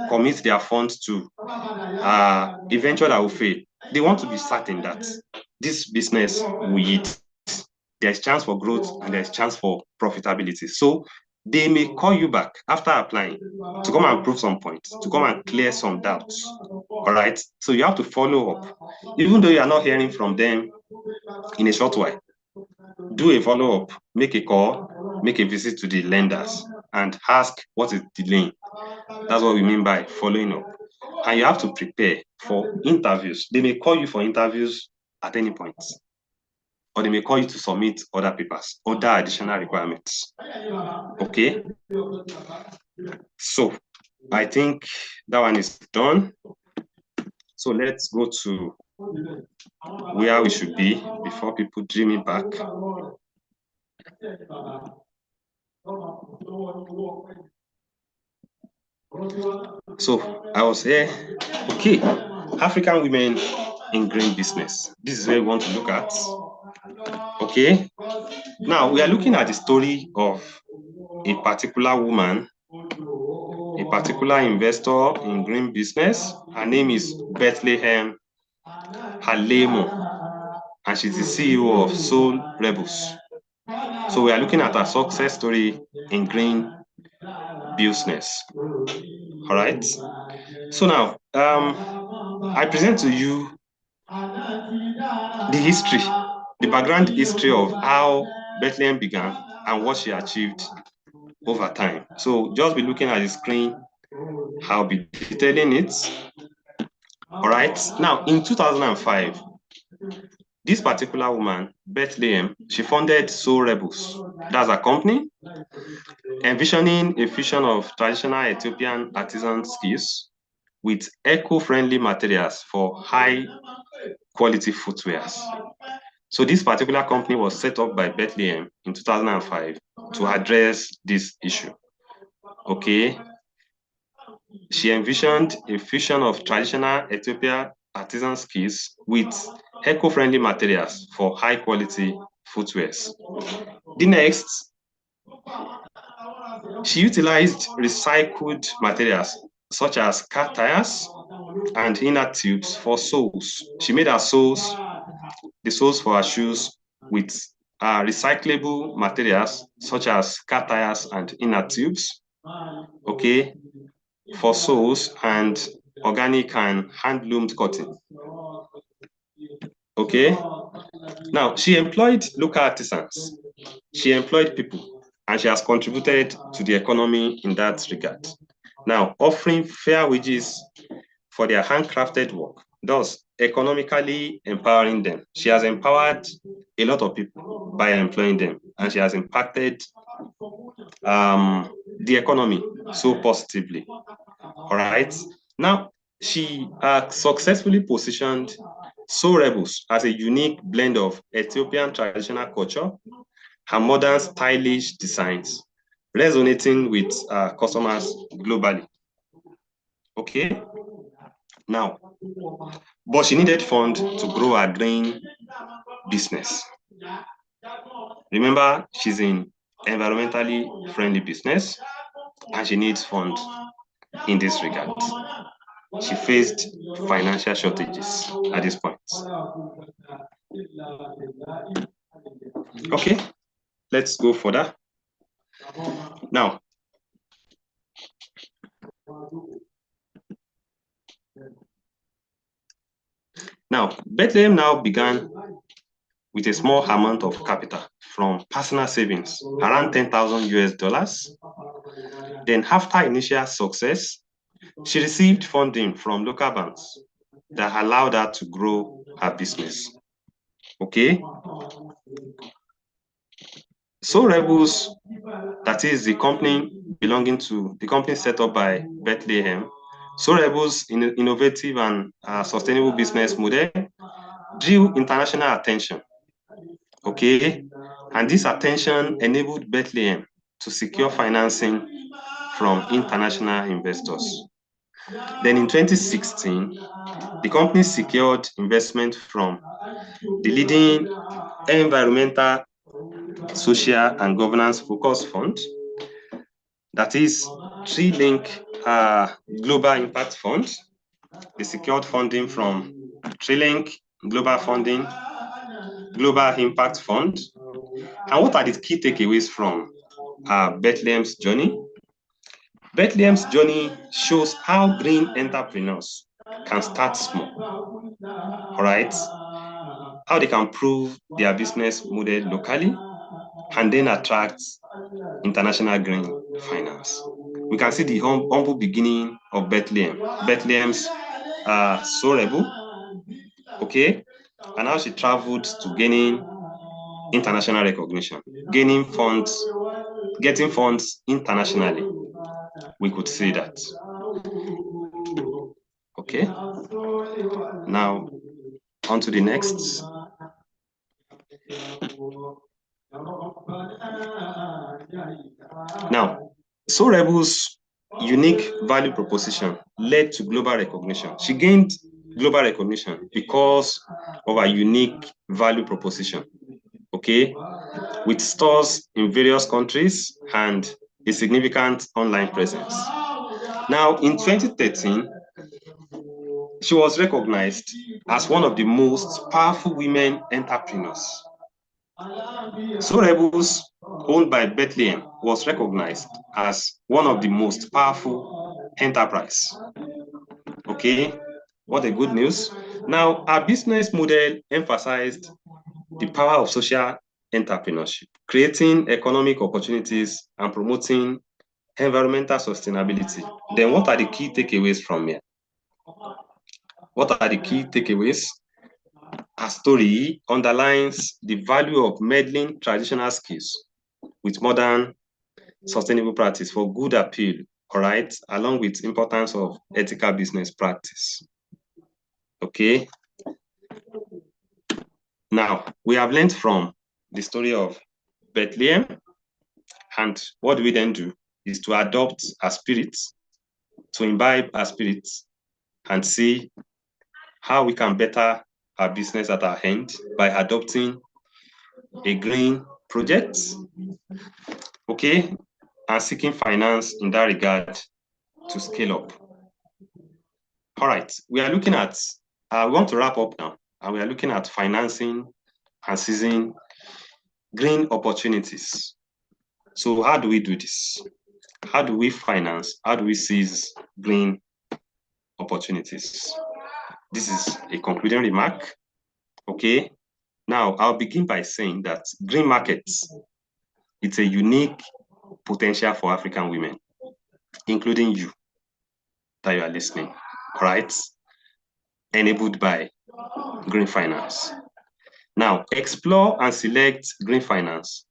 commit their funds to a venture that will fail. They want to be certain that this business will yield. There's chance for growth and there's chance for profitability. So they may call you back after applying to come and prove some points, to come and clear some doubts. All right. So you have to follow up. Even though you are not hearing from them in a short while, do a follow-up, make a call, make a visit to the lenders and ask what is delaying. That's what we mean by following up. And you have to prepare for interviews. They may call you for interviews at any point, or they may call you to submit other papers, other additional requirements. Okay? So I think that one is done. So let's go to where we should be before people dream it back. So I was here, okay, African women in green business. This is where we want to look at. Okay, now we are looking at the story of a particular woman, a particular investor in green business. Her name is Bethlehem Halemo, and she's the CEO of Soul Rebels. So we are looking at her success story in green business. All right. So now, I present to you the history, the background history of how Bethlehem began and what she achieved over time. So just be looking at the screen. I'll be detailing it. All right. Now, in 2005, this particular woman, Bethlehem, she founded Soul Rebels. That's a company envisioning a fusion of traditional Ethiopian artisan skills with eco-friendly materials for high-quality footwears. So this particular company was set up by Bethlehem in 2005 to address this issue. Okay. She envisioned a fusion of traditional Ethiopian artisan skills with eco-friendly materials for high-quality footwears. The next She utilized recycled materials such as car tires and inner tubes for soles. She made her soles, the soles for her shoes, with recyclable materials such as car tires and inner tubes, okay, for soles, and organic and hand-loomed cotton. Okay. Now, she employed local artisans. She employed people, and she has contributed to the economy in that regard. Now, offering fair wages for their handcrafted work, thus economically empowering them. She has empowered a lot of people by employing them, and she has impacted the economy so positively. All right. Now, she successfully positioned Soul Rebels as a unique blend of Ethiopian traditional culture and modern stylish designs, resonating with customers globally. Okay. Now, but she needed funds to grow her green business. Remember, she's in environmentally friendly business and she needs funds in this regard. She faced financial shortages at this point. Okay, let's go further. Now, Bethlehem now began with a small amount of capital from personal savings, around 10,000 US dollars. Then after initial success, she received funding from local banks that allowed her to grow her business. Okay. So Rebels, that is the company belonging to the company set up by Bethlehem. So Rebels' innovative and sustainable business model drew international attention. Okay, and this attention enabled Bethlehem to secure financing from international investors. Then in 2016, the company secured investment from the leading environmental, social, and governance focused fund, that is TreeLink Global Impact Fund. They secured funding from TreeLink Global Funding, Global Impact Fund. And what are the key takeaways from Bethlehem's journey? Bethlehem's journey shows how green entrepreneurs can start small, all right? How they can prove their business model locally and then attract international green finance. We can see the humble beginning of Bethlehem. Bethlehem's Sorebu, okay, and how she traveled to gaining international recognition, gaining funds, getting funds internationally. We could say that. Okay. Now, on to the next. Now, So Rebel's unique value proposition led to global recognition. She gained global recognition because of her unique value proposition, okay, with stores in various countries and a significant online presence. Now, in 2013, she was recognized as one of the most powerful women entrepreneurs. So Rebels, owned by Bethlehem, was recognized as one of the most powerful enterprise. Okay, what a good news. Now, our business model emphasized the power of social entrepreneurship, creating economic opportunities and promoting environmental sustainability. Then what are the key takeaways from here? What are the key takeaways? Her story underlines the value of melding traditional skills with modern sustainable practice for good appeal, all right, along with importance of ethical business practice. Okay. Now, we have learned from the story of Bethlehem, and what we then do is to adopt our spirits, to imbibe our spirits, and see how we can better our business at our end by adopting a green project. Okay, and seeking finance in that regard to scale up. All right, we are looking at, we want to wrap up now, and we are looking at financing and seizing green opportunities. So how do we do this? How do we finance? How do we seize green opportunities? This is a concluding remark. Okay. Now, I'll begin by saying that green markets, it's a unique potential for African women, including you that you are listening, right? Enabled by green finance. Now, explore and select green finance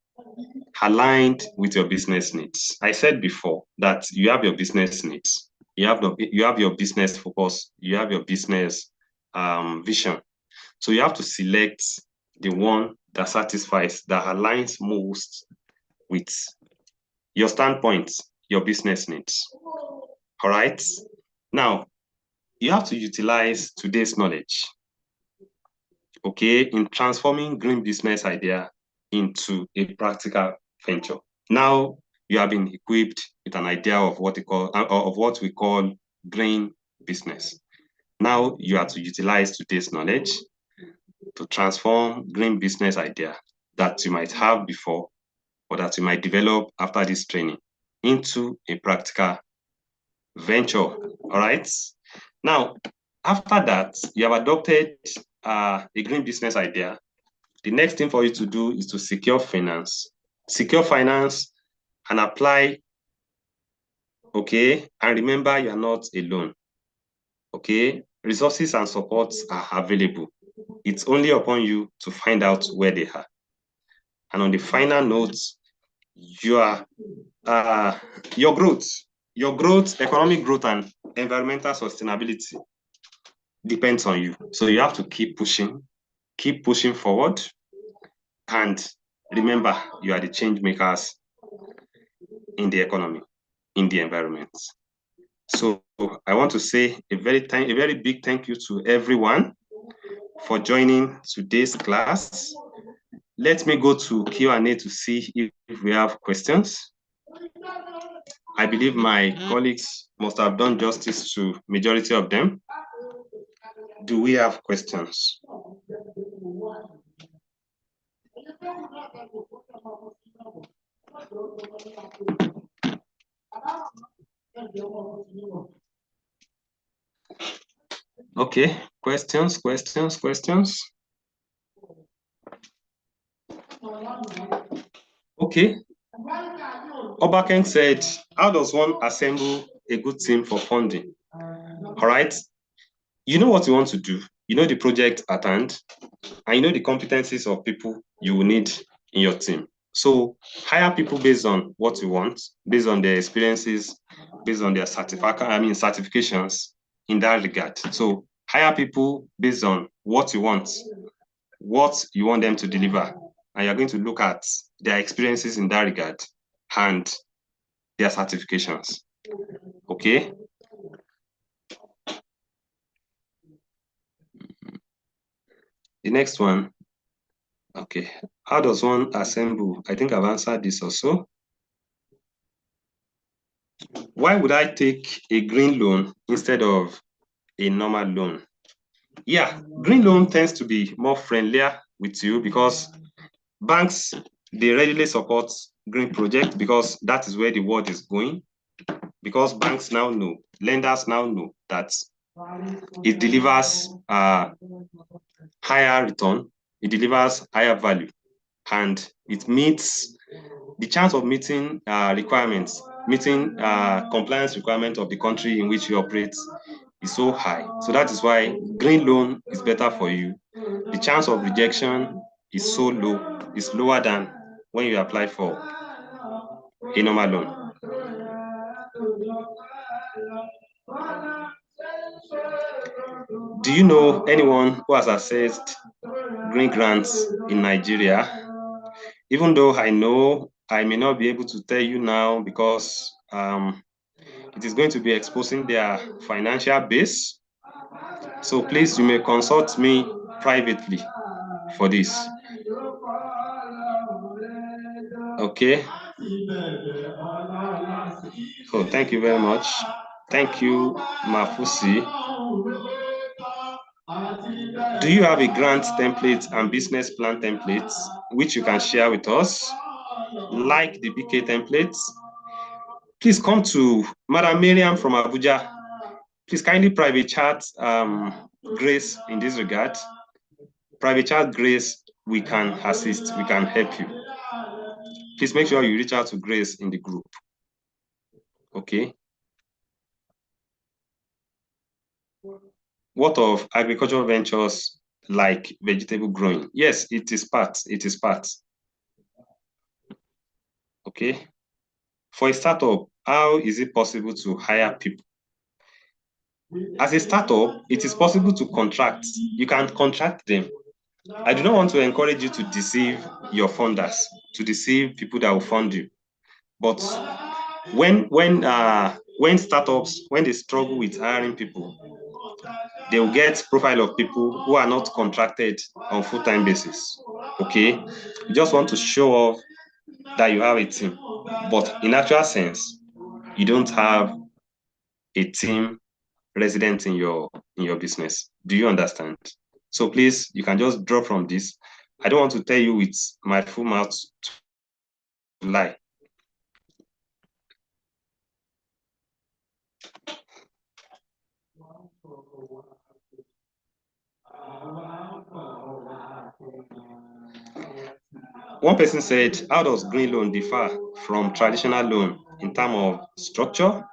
aligned with your business needs. I said before that you have your business needs, you have your business focus, you have your business vision. So you have to select the one that satisfies, that aligns most with your standpoint, your business needs. All right. Now, you have to utilize today's knowledge, okay, in transforming green business idea into a practical venture. Now you have been equipped with an idea of what we call green business. Now you have to utilize today's knowledge to transform green business idea that you might have before or that you might develop after this training into a practical venture. All right. Now, after that, you have adopted a green business idea. The next thing for you to do is to secure finance. Secure finance and apply, okay? And remember, you are not alone, okay? Resources and supports are available. It's only upon you to find out where they are. And on the final note, your growth, economic growth and environmental sustainability depends on you. So you have to keep pushing forward. And remember, you are the change makers in the economy, in the environment. So I want to say a very big thank you to everyone for joining today's class. Let me go to Q&A to see if we have questions. I believe my colleagues must have done justice to majority of them. Do we have questions? Okay, questions. Okay. Obakeng said, how does one assemble a good team for funding? All right. You know what you want to do. You know the project at hand, and you know the competencies of people you will need in your team. So hire people based on what you want, based on their experiences, based on their certifications in that regard. So hire people based on what you want them to deliver. And you're going to look at their experiences in that regard and their certifications. Okay. The next one. Okay. How does one assemble? I think I've answered this also. Why would I take a green loan instead of a normal loan? Yeah, green loan tends to be more friendlier with you because banks, they readily support green projects because that is where the world is going. Because banks now know, lenders now know that it delivers higher return, it delivers higher value, and it meets the chance of meeting compliance requirements of the country in which you operate is so high. So that is why green loan is better for you. The chance of rejection is so low, it's lower than when you apply for a normal loan. Do you know anyone who has accessed green grants in Nigeria? Even though I know I may not be able to tell you now because it is going to be exposing their financial base. So please, you may consult me privately for this. Okay. Oh, thank you very much. Thank you, Mafusi. Do you have a grant template and business plan templates which you can share with us, like the BK templates? Please come to Madam Miriam from Abuja. Please kindly private chat Grace in this regard. Private chat Grace, we can assist, we can help you. Please make sure you reach out to Grace in the group. Okay. What of agricultural ventures like vegetable growing? Yes, it is part. It is part. Okay. For a startup, how is it possible to hire people? As a startup, it is possible to contract. You can contract them. I do not want to encourage you to deceive your funders, to deceive people that will fund you. But when startups, when they struggle with hiring people, they will get profile of people who are not contracted on full-time basis. Okay, you just want to show off that you have a team, but in actual sense, you don't have a team resident in your business. Do you understand? So please, you can just draw from this. I don't want to tell you with my full mouth to lie. One person said, how does green loan differ from traditional loan in terms of structure,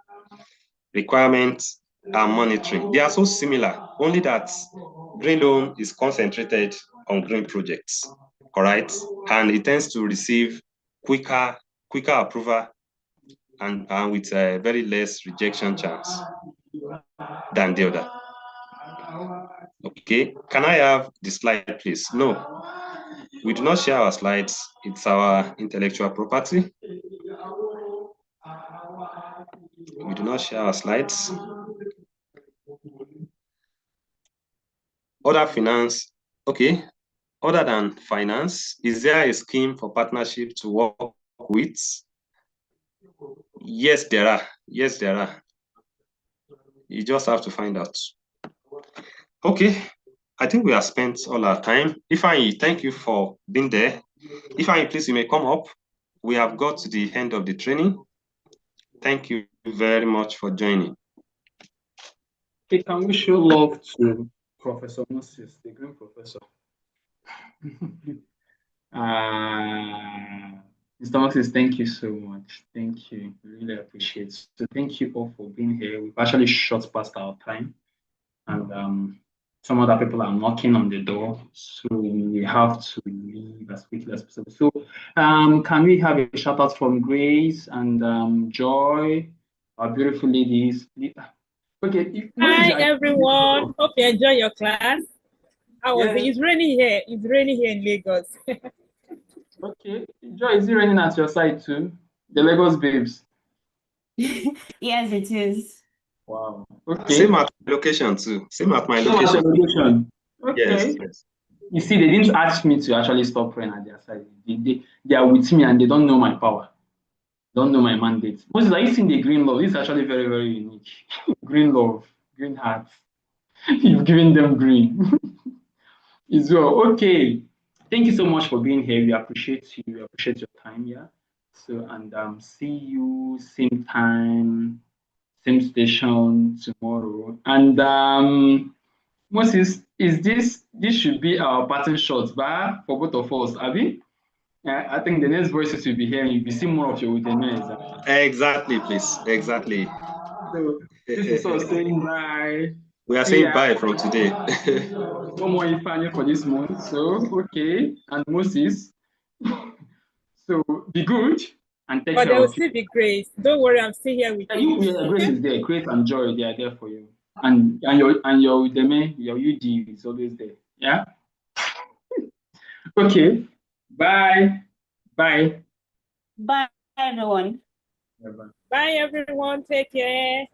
requirements, and monitoring? They are so similar, only that green loan is concentrated on green projects, all right? And it tends to receive quicker approval and with a very less rejection chance than the other. Okay, can I have the slide, please? No, we do not share our slides. It's our intellectual property. We do not share our slides. Other finance, okay. Other than finance, is there a scheme for partnership to work with? Yes, there are. Yes, there are. You just have to find out. Okay, I think we have spent all our time. Ifeanyi, thank you for being there. Ifeanyi, please, you may come up. We have got to the end of the training. Thank you very much for joining. Okay, can we show love to Professor Moses, the green professor? Mr. Moses, thank you so much. Thank you. Really appreciate it. So thank you all for being here. We've actually shot past our time, and some other people are knocking on the door, so we have to leave as quickly as possible. So can we have a shout out from Grace and Joy, our beautiful ladies? Okay. Hi everyone. Hope you enjoy your class. How was it? It's raining here. It's raining here in Lagos. Okay. Joy, is it raining at your side too? The Lagos babes. Yes, it is. Wow. Okay. Same at my location too. Same at my location. Okay. Yes. You see, they didn't ask me to actually stop praying at their side. They are with me and they don't know my power. Don't know my mandate. Moses, are you seeing the green love? This is actually very, very unique. Green love, green hearts. You've given them green. As well. Okay. Thank you so much for being here. We appreciate you. We appreciate your time. Yeah. So and see you same time, same station tomorrow. And Moses, is this should be our parting shot, but for both of us, Abby? I think the next voices you'll be hearing, you'll be seeing more of your Udemy. Exactly, please. Exactly. So this is us saying bye. We are saying bye from today. No more Ifeanyi for this month. So okay, and Moses. So be good and take But care there will of you. still be Grace. Don't worry, I'm still here with you. Grace is there. Grace and Joy, they are there for you. And your Udemy, your UD is always there. Yeah. Okay. Bye. Bye. Bye, everyone. Bye. Bye, everyone. Take care.